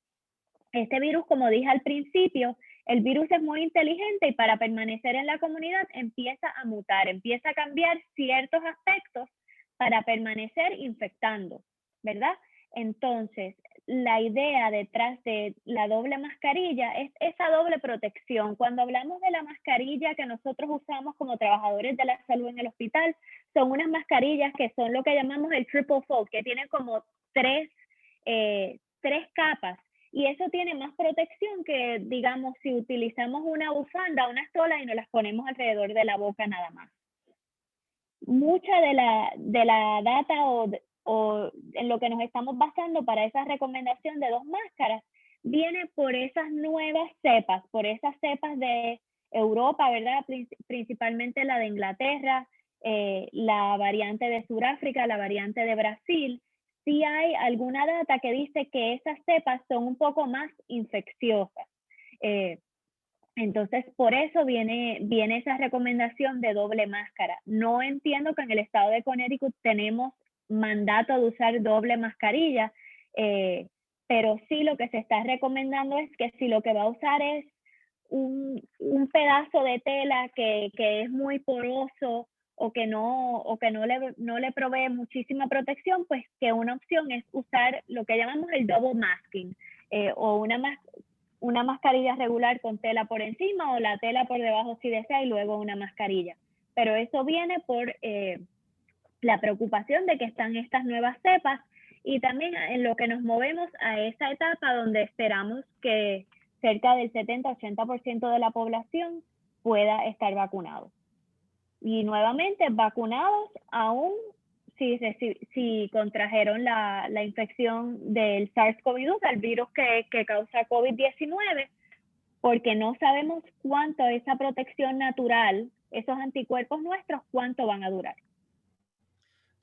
Este virus, como dije al principio, el virus es muy inteligente y para permanecer en la comunidad empieza a mutar, empieza a cambiar ciertos aspectos para permanecer infectando, ¿verdad? Entonces, la idea detrás de la doble mascarilla es esa doble protección. Cuando hablamos de la mascarilla que nosotros usamos como trabajadores de la salud en el hospital, son unas mascarillas que son lo que llamamos el triple fold, que tienen como tres capas. Y eso tiene más protección que, digamos, si utilizamos una bufanda, una estola y nos las ponemos alrededor de la boca nada más. Mucha de la data o en lo que nos estamos basando para esa recomendación de 2 máscaras viene por esas nuevas cepas, por esas cepas de Europa, ¿verdad? Principalmente la de Inglaterra, la variante de Sudáfrica, la variante de Brasil. Sí hay alguna data que dice que esas cepas son un poco más infecciosas. Entonces, por eso viene esa recomendación de doble máscara. No entiendo que en el estado de Connecticut tenemos mandato de usar doble mascarilla, pero sí lo que se está recomendando es que si lo que va a usar es un pedazo de tela que es muy poroso o que no le provee muchísima protección, pues que una opción es usar lo que llamamos el double masking, o una mascarilla regular con tela por encima o la tela por debajo si desea y luego una mascarilla. Pero eso viene por la preocupación de que están estas nuevas cepas y también en lo que nos movemos a esa etapa donde esperamos que cerca del 70-80% de la población pueda estar vacunado. Y nuevamente, vacunados aún si contrajeron la infección del SARS-CoV-2, el virus que causa COVID-19, porque no sabemos cuánto esa protección natural, esos anticuerpos nuestros, cuánto van a durar.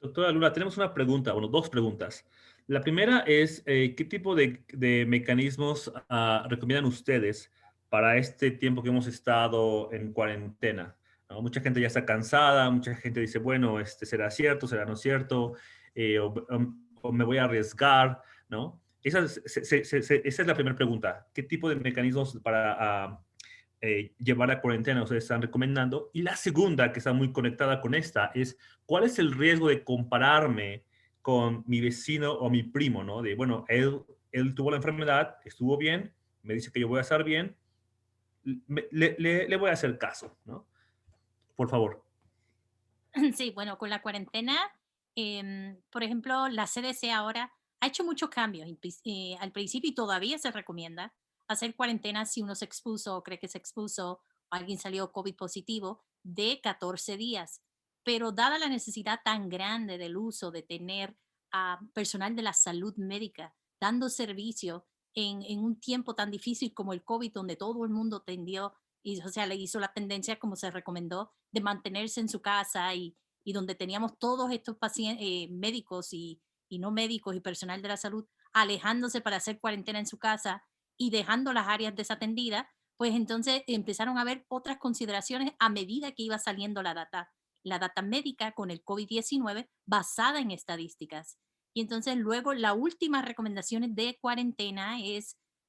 Doctora Luna, tenemos una pregunta, bueno, 2 preguntas. La primera es, ¿qué tipo de mecanismos recomiendan ustedes para este tiempo que hemos estado en cuarentena? ¿No? Mucha gente ya está cansada, mucha gente dice, bueno, ¿será cierto, será no cierto? O me voy a arriesgar, ¿no? Esa es la primera pregunta. ¿Qué tipo de mecanismos para llevar la cuarentena ustedes están recomendando? Y la segunda, que está muy conectada con esta, es ¿cuál es el riesgo de compararme con mi vecino o mi primo, ¿no? De, bueno, él tuvo la enfermedad, estuvo bien, me dice que yo voy a estar bien, le voy a hacer caso, ¿no? Por favor. Sí, bueno, con la cuarentena, por ejemplo, la CDC ahora ha hecho muchos cambios. Al principio y todavía se recomienda hacer cuarentena si uno se expuso o cree que se expuso o alguien salió COVID positivo de 14 días. Pero dada la necesidad tan grande del uso de tener a personal de la salud médica dando servicio en un tiempo tan difícil como el COVID, donde todo el mundo tendió y, o sea, le hizo la tendencia, como se recomendó, de mantenerse en su casa y donde teníamos todos estos pacientes, médicos y no médicos y personal de la salud alejándose para hacer cuarentena en su casa y dejando las áreas desatendidas, pues entonces empezaron a haber otras consideraciones a medida que iba saliendo la data médica con el COVID-19 basada en estadísticas. Y entonces luego la última recomendación de cuarentena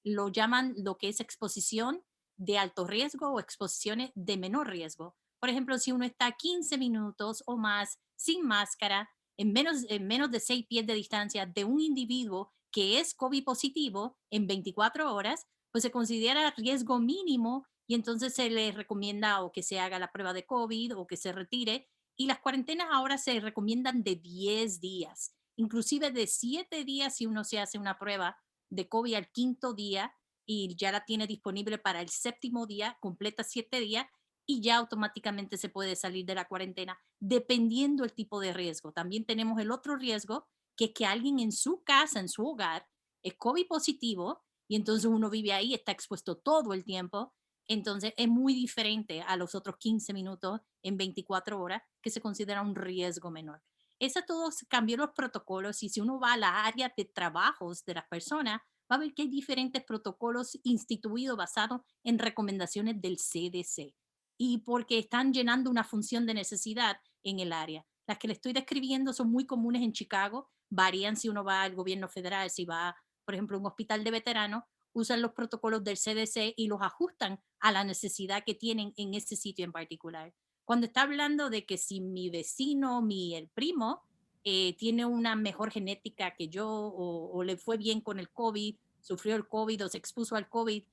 lo llaman lo que es exposición de alto riesgo o exposiciones de menor riesgo. Por ejemplo, si uno está 15 minutos o más sin máscara, en menos de 6 pies de distancia de un individuo que es COVID positivo en 24 horas, pues se considera riesgo mínimo y entonces se le recomienda o que se haga la prueba de COVID o que se retire. Y las cuarentenas ahora se recomiendan de 10 días, inclusive de 7 días si uno se hace una prueba de COVID al 5º día y ya la tiene disponible para el 7º día, completa 7 días y ya automáticamente se puede salir de la cuarentena, dependiendo el tipo de riesgo. También tenemos el otro riesgo, que es que alguien en su casa, en su hogar, es COVID positivo y entonces uno vive ahí, está expuesto todo el tiempo. Entonces es muy diferente a los otros 15 minutos en 24 horas, que se considera un riesgo menor. Eso todo cambió los protocolos y si uno va a la área de trabajos de las personas, va a ver que hay diferentes protocolos instituidos basados en recomendaciones del CDC y porque están llenando una función de necesidad en el área. Las que le estoy describiendo son muy comunes en Chicago, varían si uno va al gobierno federal, si va, por ejemplo, a un hospital de veteranos, usan los protocolos del CDC y los ajustan a la necesidad que tienen en ese sitio en particular. Cuando está hablando de que si mi vecino, el primo, tiene una mejor genética que yo o le fue bien con el COVID, sufrió el COVID o se expuso al COVID,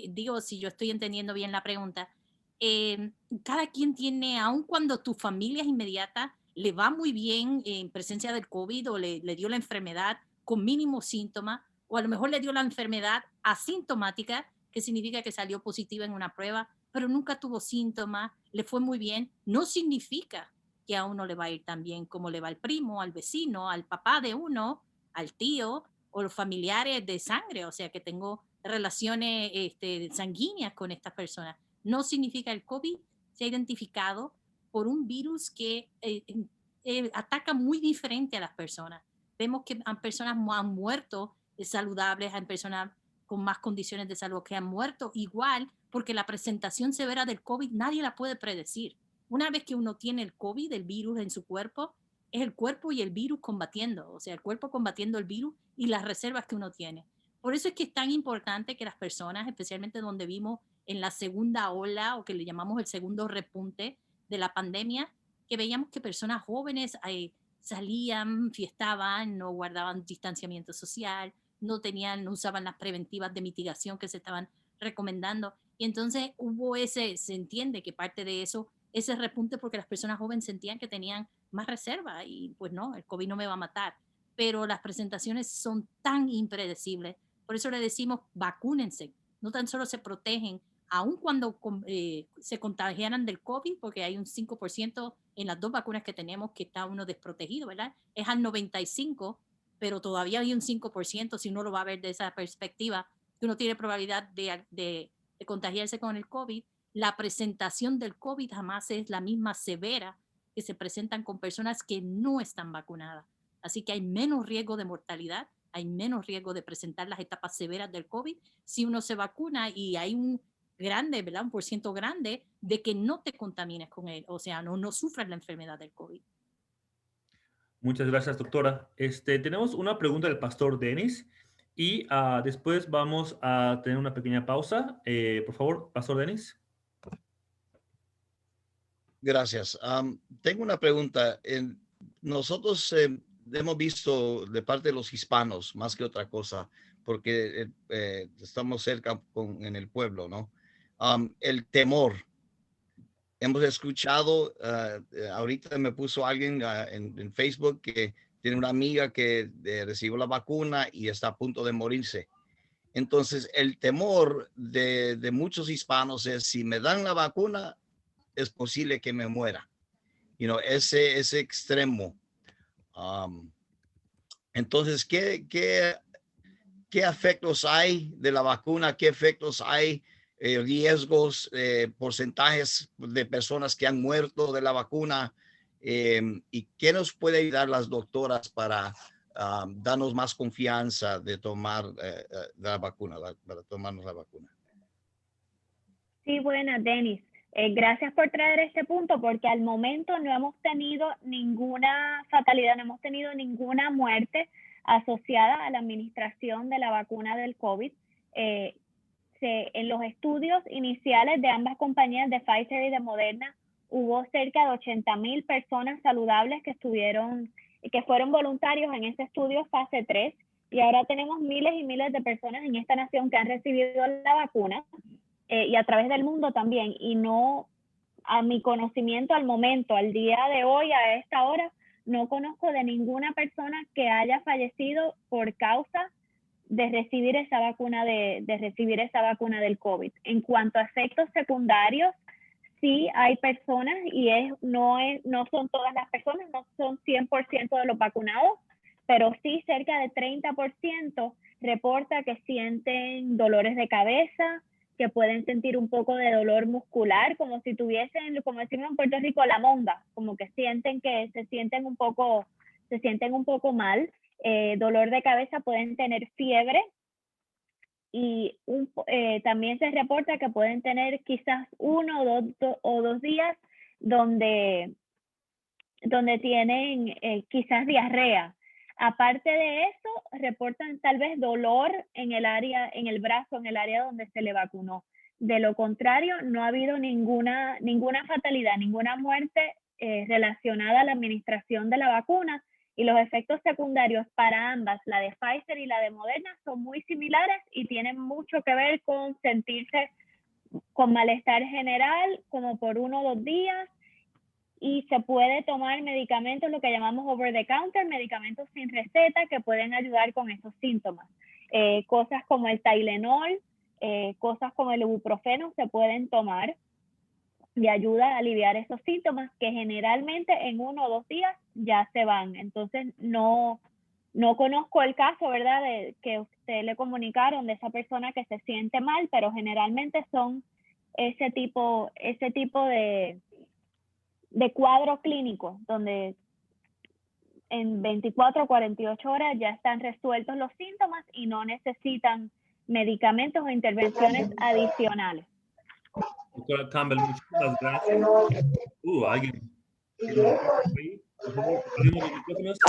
digo, si yo estoy entendiendo bien la pregunta, cada quien tiene, aun cuando tu familia es inmediata, le va muy bien en presencia del COVID o le dio la enfermedad con mínimos síntomas o a lo mejor le dio la enfermedad asintomática, que significa que salió positiva en una prueba, pero nunca tuvo síntomas, le fue muy bien, no significa que a uno le va a ir tan bien como le va al primo, al vecino, al papá de uno, al tío o los familiares de sangre, o sea que tengo relaciones sanguíneas con estas personas. No significa el COVID se ha identificado por un virus que ataca muy diferente a las personas. Vemos que han personas han muerto saludables, hay personas con más condiciones de salud que han muerto igual, porque la presentación severa del COVID nadie la puede predecir. Una vez que uno tiene el COVID, el virus en su cuerpo, es el cuerpo y el virus combatiendo, o sea, el cuerpo combatiendo el virus y las reservas que uno tiene. Por eso es que es tan importante que las personas, especialmente donde vimos en la segunda ola o que le llamamos el segundo repunte de la pandemia, que veíamos que personas jóvenes salían, fiestaban, no guardaban distanciamiento social, no usaban las preventivas de mitigación que se estaban recomendando. Y entonces se entiende que parte de eso, ese repunte porque las personas jóvenes sentían que tenían más reserva y pues no, el COVID no me va a matar. Pero las presentaciones son tan impredecibles. Por eso le decimos vacúnense. No tan solo se protegen, aun cuando se contagiaran del COVID, porque hay un 5% en las 2 vacunas que tenemos que está uno desprotegido, ¿verdad? Es al 95%, pero todavía hay un 5%, si uno lo va a ver de esa perspectiva, que uno tiene probabilidad de contagiarse con el COVID. La presentación del COVID jamás es la misma severa que se presentan con personas que no están vacunadas. Así que hay menos riesgo de mortalidad, hay menos riesgo de presentar las etapas severas del COVID si uno se vacuna, y hay un grande, ¿verdad? Un % grande de que no te contamines con él, o sea, no sufras la enfermedad del COVID. Muchas gracias, doctora. Tenemos una pregunta del pastor Denis y después vamos a tener una pequeña pausa. Por favor, pastor Denis. Gracias. Tengo una pregunta. Nosotros hemos visto de parte de los hispanos, más que otra cosa, porque estamos cerca en el pueblo, ¿no? El temor. Hemos escuchado, ahorita me puso alguien en Facebook que tiene una amiga que recibió la vacuna y está a punto de morirse. Entonces, el temor de muchos hispanos es, si me dan la vacuna, es posible que me muera. Ese extremo. Entonces, ¿qué efectos hay de la vacuna? ¿Qué efectos hay? Riesgos, porcentajes de personas que han muerto de la vacuna, y qué nos puede ayudar las doctoras para darnos más confianza de tomar la vacuna, para tomarnos la vacuna. Sí, buenas, Denis. Gracias por traer este punto, porque al momento no hemos tenido ninguna fatalidad, no hemos tenido ninguna muerte asociada a la administración de la vacuna del COVID. En los estudios iniciales de ambas compañías, de Pfizer y de Moderna, hubo cerca de 80,000 personas saludables que fueron voluntarios en ese estudio fase 3, y ahora tenemos miles y miles de personas en esta nación que han recibido la vacuna, y a través del mundo también, y no, a mi conocimiento al momento, al día de hoy, a esta hora, no conozco de ninguna persona que haya fallecido por causa de recibir esa vacuna del COVID. En cuanto a efectos secundarios, sí hay personas, y no son todas las personas, no son 100% de los vacunados, pero sí cerca de 30% reporta que sienten dolores de cabeza, que pueden sentir un poco de dolor muscular, como si tuviesen, como decimos en Puerto Rico, la monga, como que se sienten un poco mal. Dolor de cabeza, pueden tener fiebre, y también se reporta que pueden tener quizás 1 o 2 días donde tienen quizás diarrea. Aparte de eso, reportan tal vez dolor en el brazo, en el área donde se le vacunó. De lo contrario, no ha habido ninguna fatalidad, ninguna muerte relacionada a la administración de la vacuna, y los efectos secundarios para ambas, la de Pfizer y la de Moderna, son muy similares y tienen mucho que ver con sentirse con malestar general, como por 1 o 2 días, y se puede tomar medicamentos, lo que llamamos over the counter, medicamentos sin receta, que pueden ayudar con esos síntomas. cosas como el Tylenol, cosas como el ibuprofeno se pueden tomar y ayuda a aliviar esos síntomas que generalmente en 1 o 2 días ya se van. Entonces no conozco el caso, ¿verdad?, de que usted le comunicaron de esa persona que se siente mal, pero generalmente son ese tipo de cuadro clínico donde en 24 o 48 horas ya están resueltos los síntomas y no necesitan medicamentos o intervenciones adicionales. Doctora Campbell, muchísimas gracias. ¿Alguien? Por favor, abrimos los micrófonos.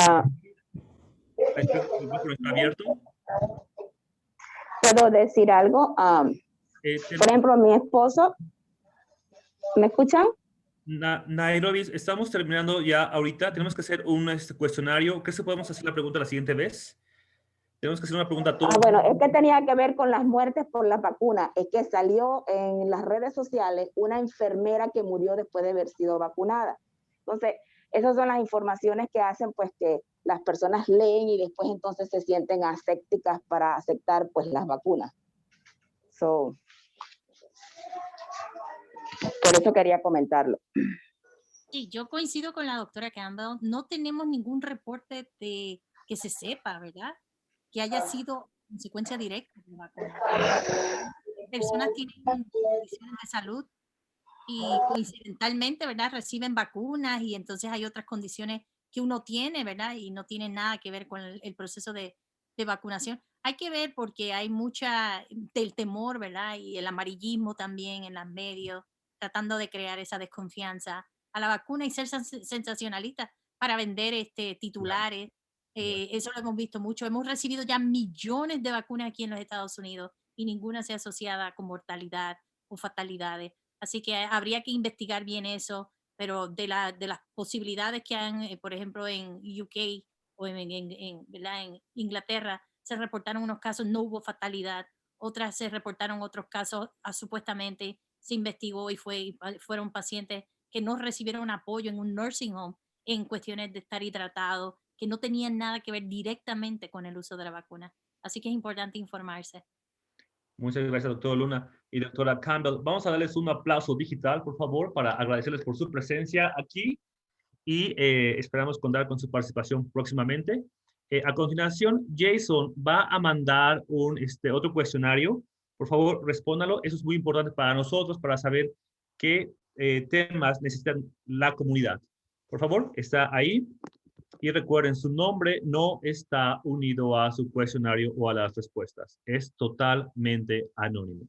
¿El micrófono está abierto? ¿Puedo decir algo? Por ejemplo, mi esposo, ¿me escuchan? Nairobi, estamos terminando ya ahorita. Tenemos que hacer un cuestionario. ¿Crees que podemos hacer la pregunta la siguiente vez? Tenemos que hacer una pregunta a todos. Bueno, es que tenía que ver con las muertes por la vacuna. Es que salió en las redes sociales una enfermera que murió después de haber sido vacunada. Entonces, esas son las informaciones que hacen pues que las personas leen y después entonces se sienten asépticas para aceptar pues las vacunas. Por eso quería comentarlo. Sí, yo coincido con la doctora Campbell. No tenemos ningún reporte de que se sepa, ¿verdad?, que haya sido consecuencia directa de la vacuna. Personas tienen condiciones de salud y coincidentalmente, ¿verdad?, reciben vacunas y entonces hay otras condiciones que uno tiene, ¿verdad?, y no tienen nada que ver con el proceso de vacunación. Hay que ver porque hay mucha del temor, ¿verdad?, y el amarillismo también en los medios, tratando de crear esa desconfianza a la vacuna y ser sensacionalistas para vender titulares. Eso lo hemos visto mucho. Hemos recibido ya millones de vacunas aquí en los Estados Unidos y ninguna se ha asociada con mortalidad o fatalidades. Así que habría que investigar bien eso, pero de las posibilidades que han, por ejemplo, en UK o ¿verdad?, en Inglaterra, se reportaron unos casos, no hubo fatalidad. Otras se reportaron otros casos, supuestamente se investigó y fueron pacientes que no recibieron apoyo en un nursing home en cuestiones de estar hidratados, que no tenían nada que ver directamente con el uso de la vacuna. Así que es importante informarse. Muchas gracias, doctora Luna y doctora Campbell. Vamos a darles un aplauso digital, por favor, para agradecerles por su presencia aquí y esperamos contar con su participación próximamente. A continuación, Jason va a mandar otro cuestionario. Por favor, respóndalo. Eso es muy importante para nosotros, para saber qué temas necesitan la comunidad. Por favor, está ahí. Y recuerden, su nombre no está unido a su cuestionario o a las respuestas. Es totalmente anónimo.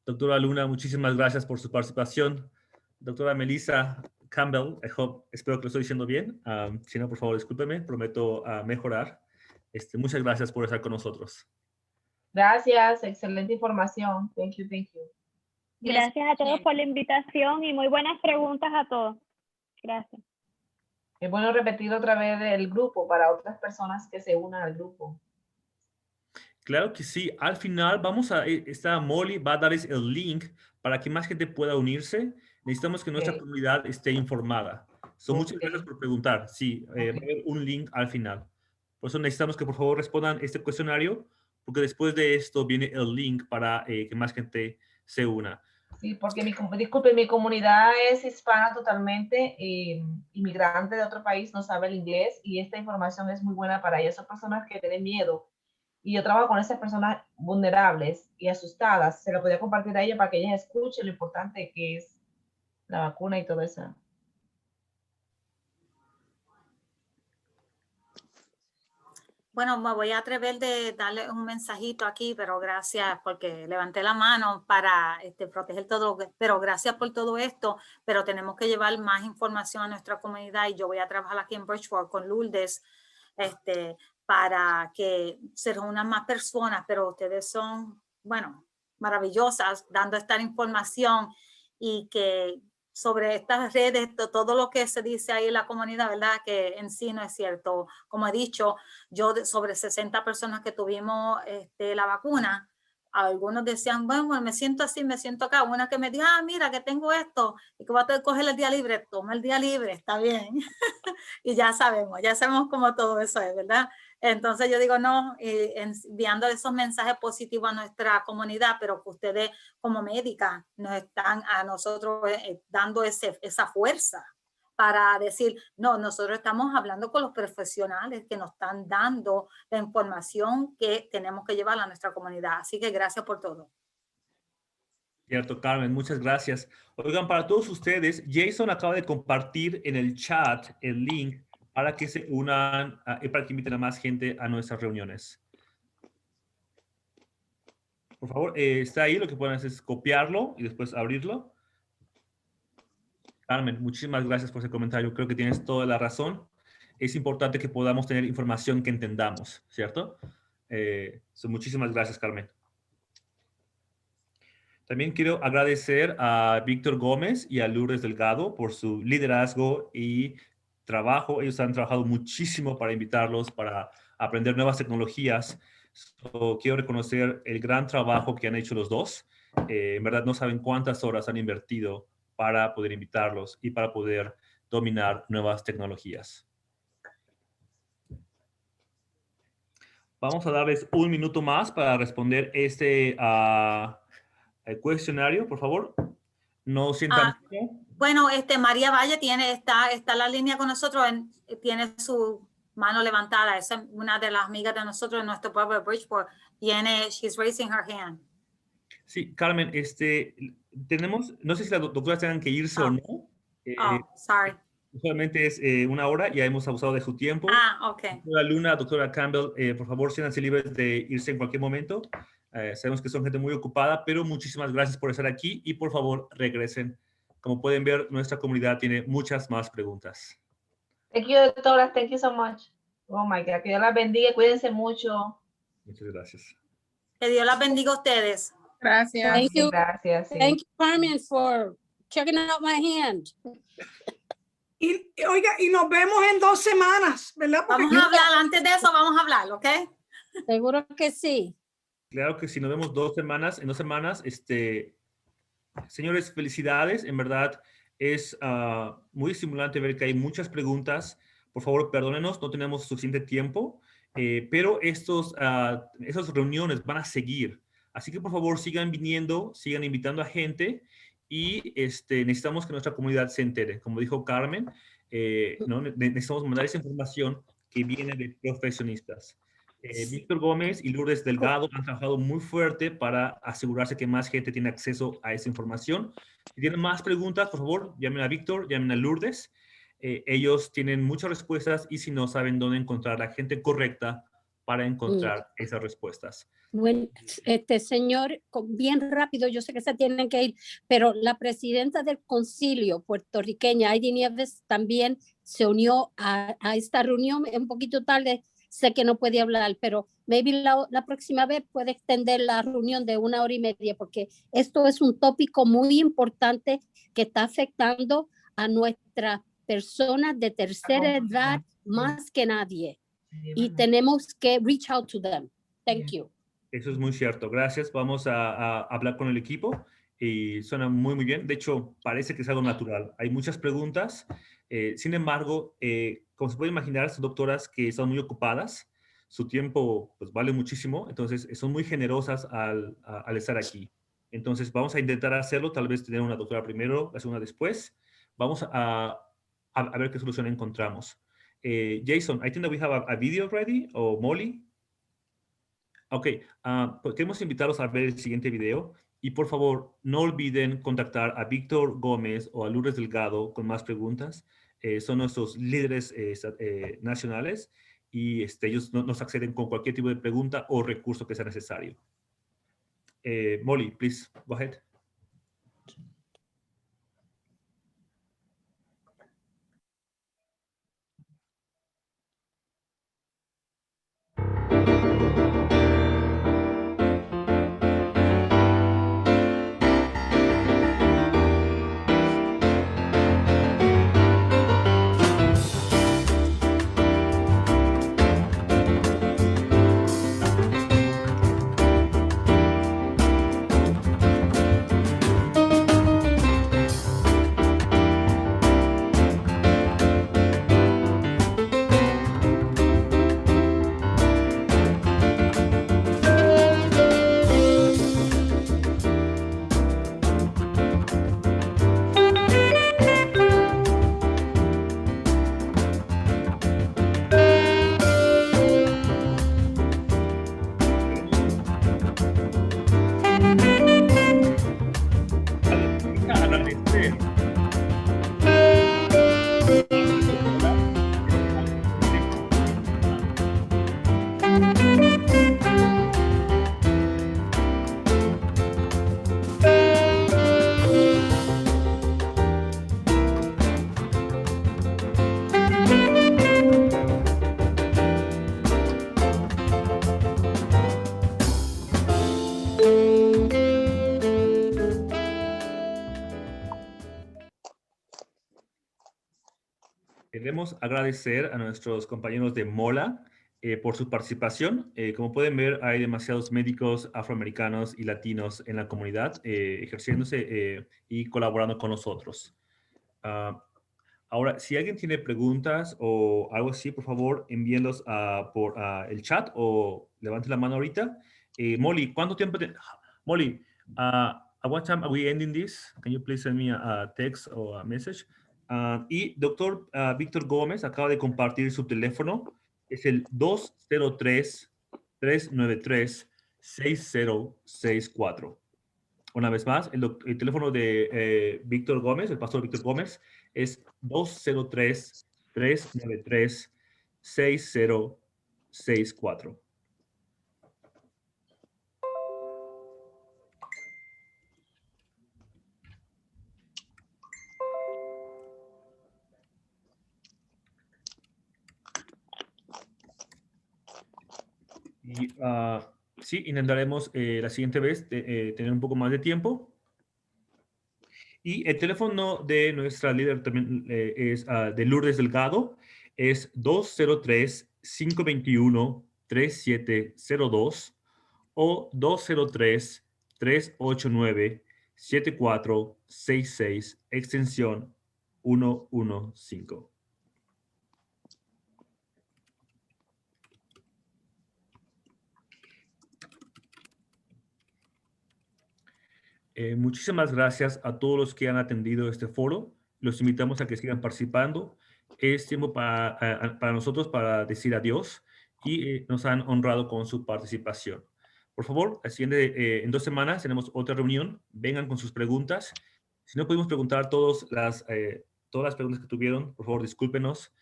Doctora Luna, muchísimas gracias por su participación. Doctora Melissa Campbell, espero que lo estoy diciendo bien. Si no, por favor, discúlpeme. Prometo mejorar. Muchas gracias por estar con nosotros. Gracias, excelente información. Thank you, thank you. Gracias a todos por la invitación y muy buenas preguntas a todos. Gracias. Es bueno repetir otra vez el grupo para otras personas que se unan al grupo. Claro que sí. Al final Molly va a darles el link para que más gente pueda unirse. Necesitamos que nuestra comunidad esté informada. Muchas gracias por preguntar. Sí, va a haber un link al final. Por eso necesitamos que por favor respondan este cuestionario, porque después de esto viene el link para que más gente se una. Sí, porque mi comunidad es hispana totalmente, inmigrante de otro país, no sabe el inglés y esta información es muy buena para ellos. Son personas que tienen miedo y yo trabajo con esas personas vulnerables y asustadas. Se lo podía compartir a ellos para que ellas escuchen lo importante que es la vacuna y todo eso. Bueno, me voy a atrever de darle un mensajito aquí, pero gracias porque levanté la mano para proteger todo, pero gracias por todo esto, pero tenemos que llevar más información a nuestra comunidad y yo voy a trabajar aquí en Bridgeport con Lourdes para que se reúnan más personas, pero ustedes son, bueno, maravillosas dando esta información y que sobre estas redes, todo lo que se dice ahí en la comunidad, ¿verdad? Que en sí no es cierto. Como he dicho, yo sobre 60 personas que tuvimos la vacuna, algunos decían, bueno, me siento así, me siento acá. Una que me dijo, mira, que tengo esto y que voy a coger el día libre. Toma el día libre, está bien. Y ya sabemos cómo todo eso es, ¿verdad? Entonces yo digo, no, enviando esos mensajes positivos a nuestra comunidad, pero que ustedes como médicas nos están a nosotros dando esa fuerza para decir, no, nosotros estamos hablando con los profesionales que nos están dando la información que tenemos que llevar a nuestra comunidad. Así que gracias por todo. Cierto, Carmen, muchas gracias. Oigan, para todos ustedes, Jason acaba de compartir en el chat el link para que se unan y para que inviten a más gente a nuestras reuniones. Por favor, está ahí, lo que pueden hacer es copiarlo y después abrirlo. Carmen, muchísimas gracias por ese comentario. Creo que tienes toda la razón. Es importante que podamos tener información que entendamos, ¿cierto? Muchísimas gracias, Carmen. También quiero agradecer a Víctor Gómez y a Lourdes Delgado por su liderazgo y trabajo. Ellos han trabajado muchísimo para invitarlos, para aprender nuevas tecnologías. Quiero reconocer el gran trabajo que han hecho los dos. En verdad no saben cuántas horas han invertido para poder invitarlos y para poder dominar nuevas tecnologías. Vamos a darles un minuto más para responder este el cuestionario, por favor. No sientan. Bueno, María Valle está en la línea con nosotros, tiene su mano levantada. Es una de las amigas de nosotros en nuestro pueblo de Bridgeport. She's raising her hand. Sí, Carmen, tenemos, no sé si las doctoras tengan que irse o no. Sorry. Solamente es una hora, ya hemos abusado de su tiempo. Ok. Doctora Luna, doctora Campbell, por favor, siéntanse libres de irse en cualquier momento. Sabemos que son gente muy ocupada, pero muchísimas gracias por estar aquí y por favor regresen. Como pueden ver, nuestra comunidad tiene muchas más preguntas. Thank you, doctora. Thank you so much. Oh my God. Que Dios las bendiga. Cuídense mucho. Muchas gracias. Que Dios las bendiga a ustedes. Gracias. Thank you. Gracias. Sí. Thank you, Carmen, for checking out my hand. Oiga, y nos vemos en 2 semanas, ¿verdad? Porque vamos a hablar, antes de eso vamos a hablar, ¿ok? Seguro que sí. Claro que sí, nos vemos en 2 semanas. Señores, felicidades. En verdad es muy estimulante ver que hay muchas preguntas. Por favor, perdónenos, no tenemos suficiente tiempo, pero esas reuniones van a seguir. Así que por favor sigan viniendo, sigan invitando a gente y necesitamos que nuestra comunidad se entere. Como dijo Carmen, ¿no? Necesitamos mandar esa información que viene de profesionistas. Víctor Gómez y Lourdes Delgado han trabajado muy fuerte para asegurarse que más gente tiene acceso a esa información. Si tienen más preguntas, por favor, llamen a Víctor, llamen a Lourdes. Ellos tienen muchas respuestas y si no saben dónde encontrar la gente correcta para encontrar esas respuestas. Bueno, señor, bien rápido, yo sé que se tienen que ir, pero la presidenta del concilio puertorriqueña, Heidi Nieves, también se unió a esta reunión un poquito tarde. Sé que no puede hablar, pero maybe la próxima vez puede extender la reunión de 1 hora y media, porque esto es un tópico muy importante que está afectando a nuestras personas de tercera edad más que nadie. Y tenemos que reach out to them. Thank you. Eso es muy cierto. Gracias. Vamos a hablar con el equipo y suena muy, muy bien. De hecho, parece que es algo natural. Hay muchas preguntas. Sin embargo, como se puede imaginar, son doctoras que están muy ocupadas. Su tiempo pues, vale muchísimo. Entonces, son muy generosas al estar aquí. Entonces, vamos a intentar hacerlo. Tal vez tener una doctora primero, la segunda después. Vamos a ver qué solución encontramos. Jason, I think that we have a video ready. ¿O Molly? Ok, pues queremos invitarlos a ver el siguiente video y por favor no olviden contactar a Víctor Gómez o a Lourdes Delgado con más preguntas. Son nuestros líderes nacionales y ellos nos acceden con cualquier tipo de pregunta o recurso que sea necesario. Molly, please, go ahead. queremos agradecer a nuestros compañeros de Mola por su participación. Como pueden ver, hay demasiados médicos afroamericanos y latinos en la comunidad ejerciéndose y colaborando con nosotros. Ahora, si alguien tiene preguntas o algo así, por favor, envíenlos por el chat o levante la mano ahorita. Molly, ¿cuánto tiempo? Molly, at what time are we ending this? Can you please send me a text or a message? Y doctor Víctor Gómez acaba de compartir su teléfono. Es el 203-393-6064. Una vez más, el teléfono de Víctor Gómez, el pastor Víctor Gómez, es 203-393-6064. Y sí, intentaremos la siguiente vez tener un poco más de tiempo. Y el teléfono de nuestra líder también es de Lourdes Delgado, es 203-521-3702 o 203-389-7466, extensión 115. Muchísimas gracias a todos los que han atendido este foro. Los invitamos a que sigan participando. Es tiempo para nosotros para decir adiós y nos han honrado con su participación. Por favor, en 2 semanas tenemos otra reunión. Vengan con sus preguntas. Si no pudimos preguntar todas las preguntas que tuvieron, por favor, discúlpenos.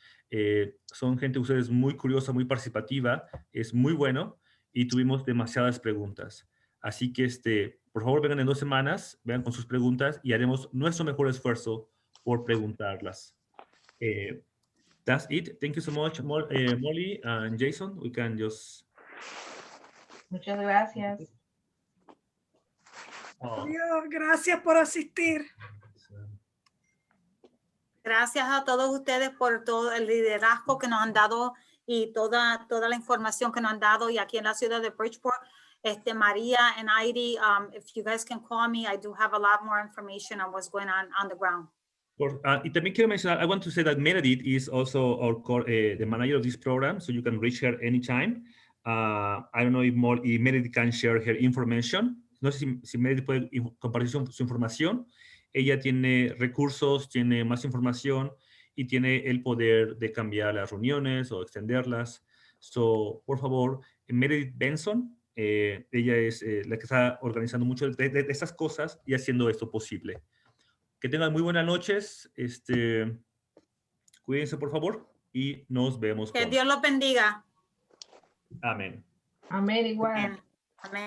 Son gente, ustedes muy curiosa, muy participativa. Es muy bueno y tuvimos demasiadas preguntas. Así que, por favor, vengan en 2 semanas, vengan con sus preguntas y haremos nuestro mejor esfuerzo por preguntarlas. That's it. Thank you so much, Molly and Jason. We can just... Muchas gracias. Adiós, gracias por asistir. Gracias a todos ustedes por todo el liderazgo que nos han dado y toda la información que nos han dado. Y aquí en la ciudad de Bridgeport, Maria and Heidi, if you guys can call me, I do have a lot more information on what's going on the ground. Y también quiero mencionar, I want to say that Meredith is also the manager of this program, so you can reach her anytime. I don't know if Meredith can share her information. No sé si Meredith puede compartir su información. Ella tiene recursos, tiene más información y tiene el poder de cambiar las reuniones o extenderlas. So, por favor, Meredith Benson, ella es la que está organizando mucho de estas cosas y haciendo esto posible. Que tengan muy buenas noches. Cuídense, por favor, y nos vemos. Que Dios los bendiga. Amén. Amén, igual. Amén.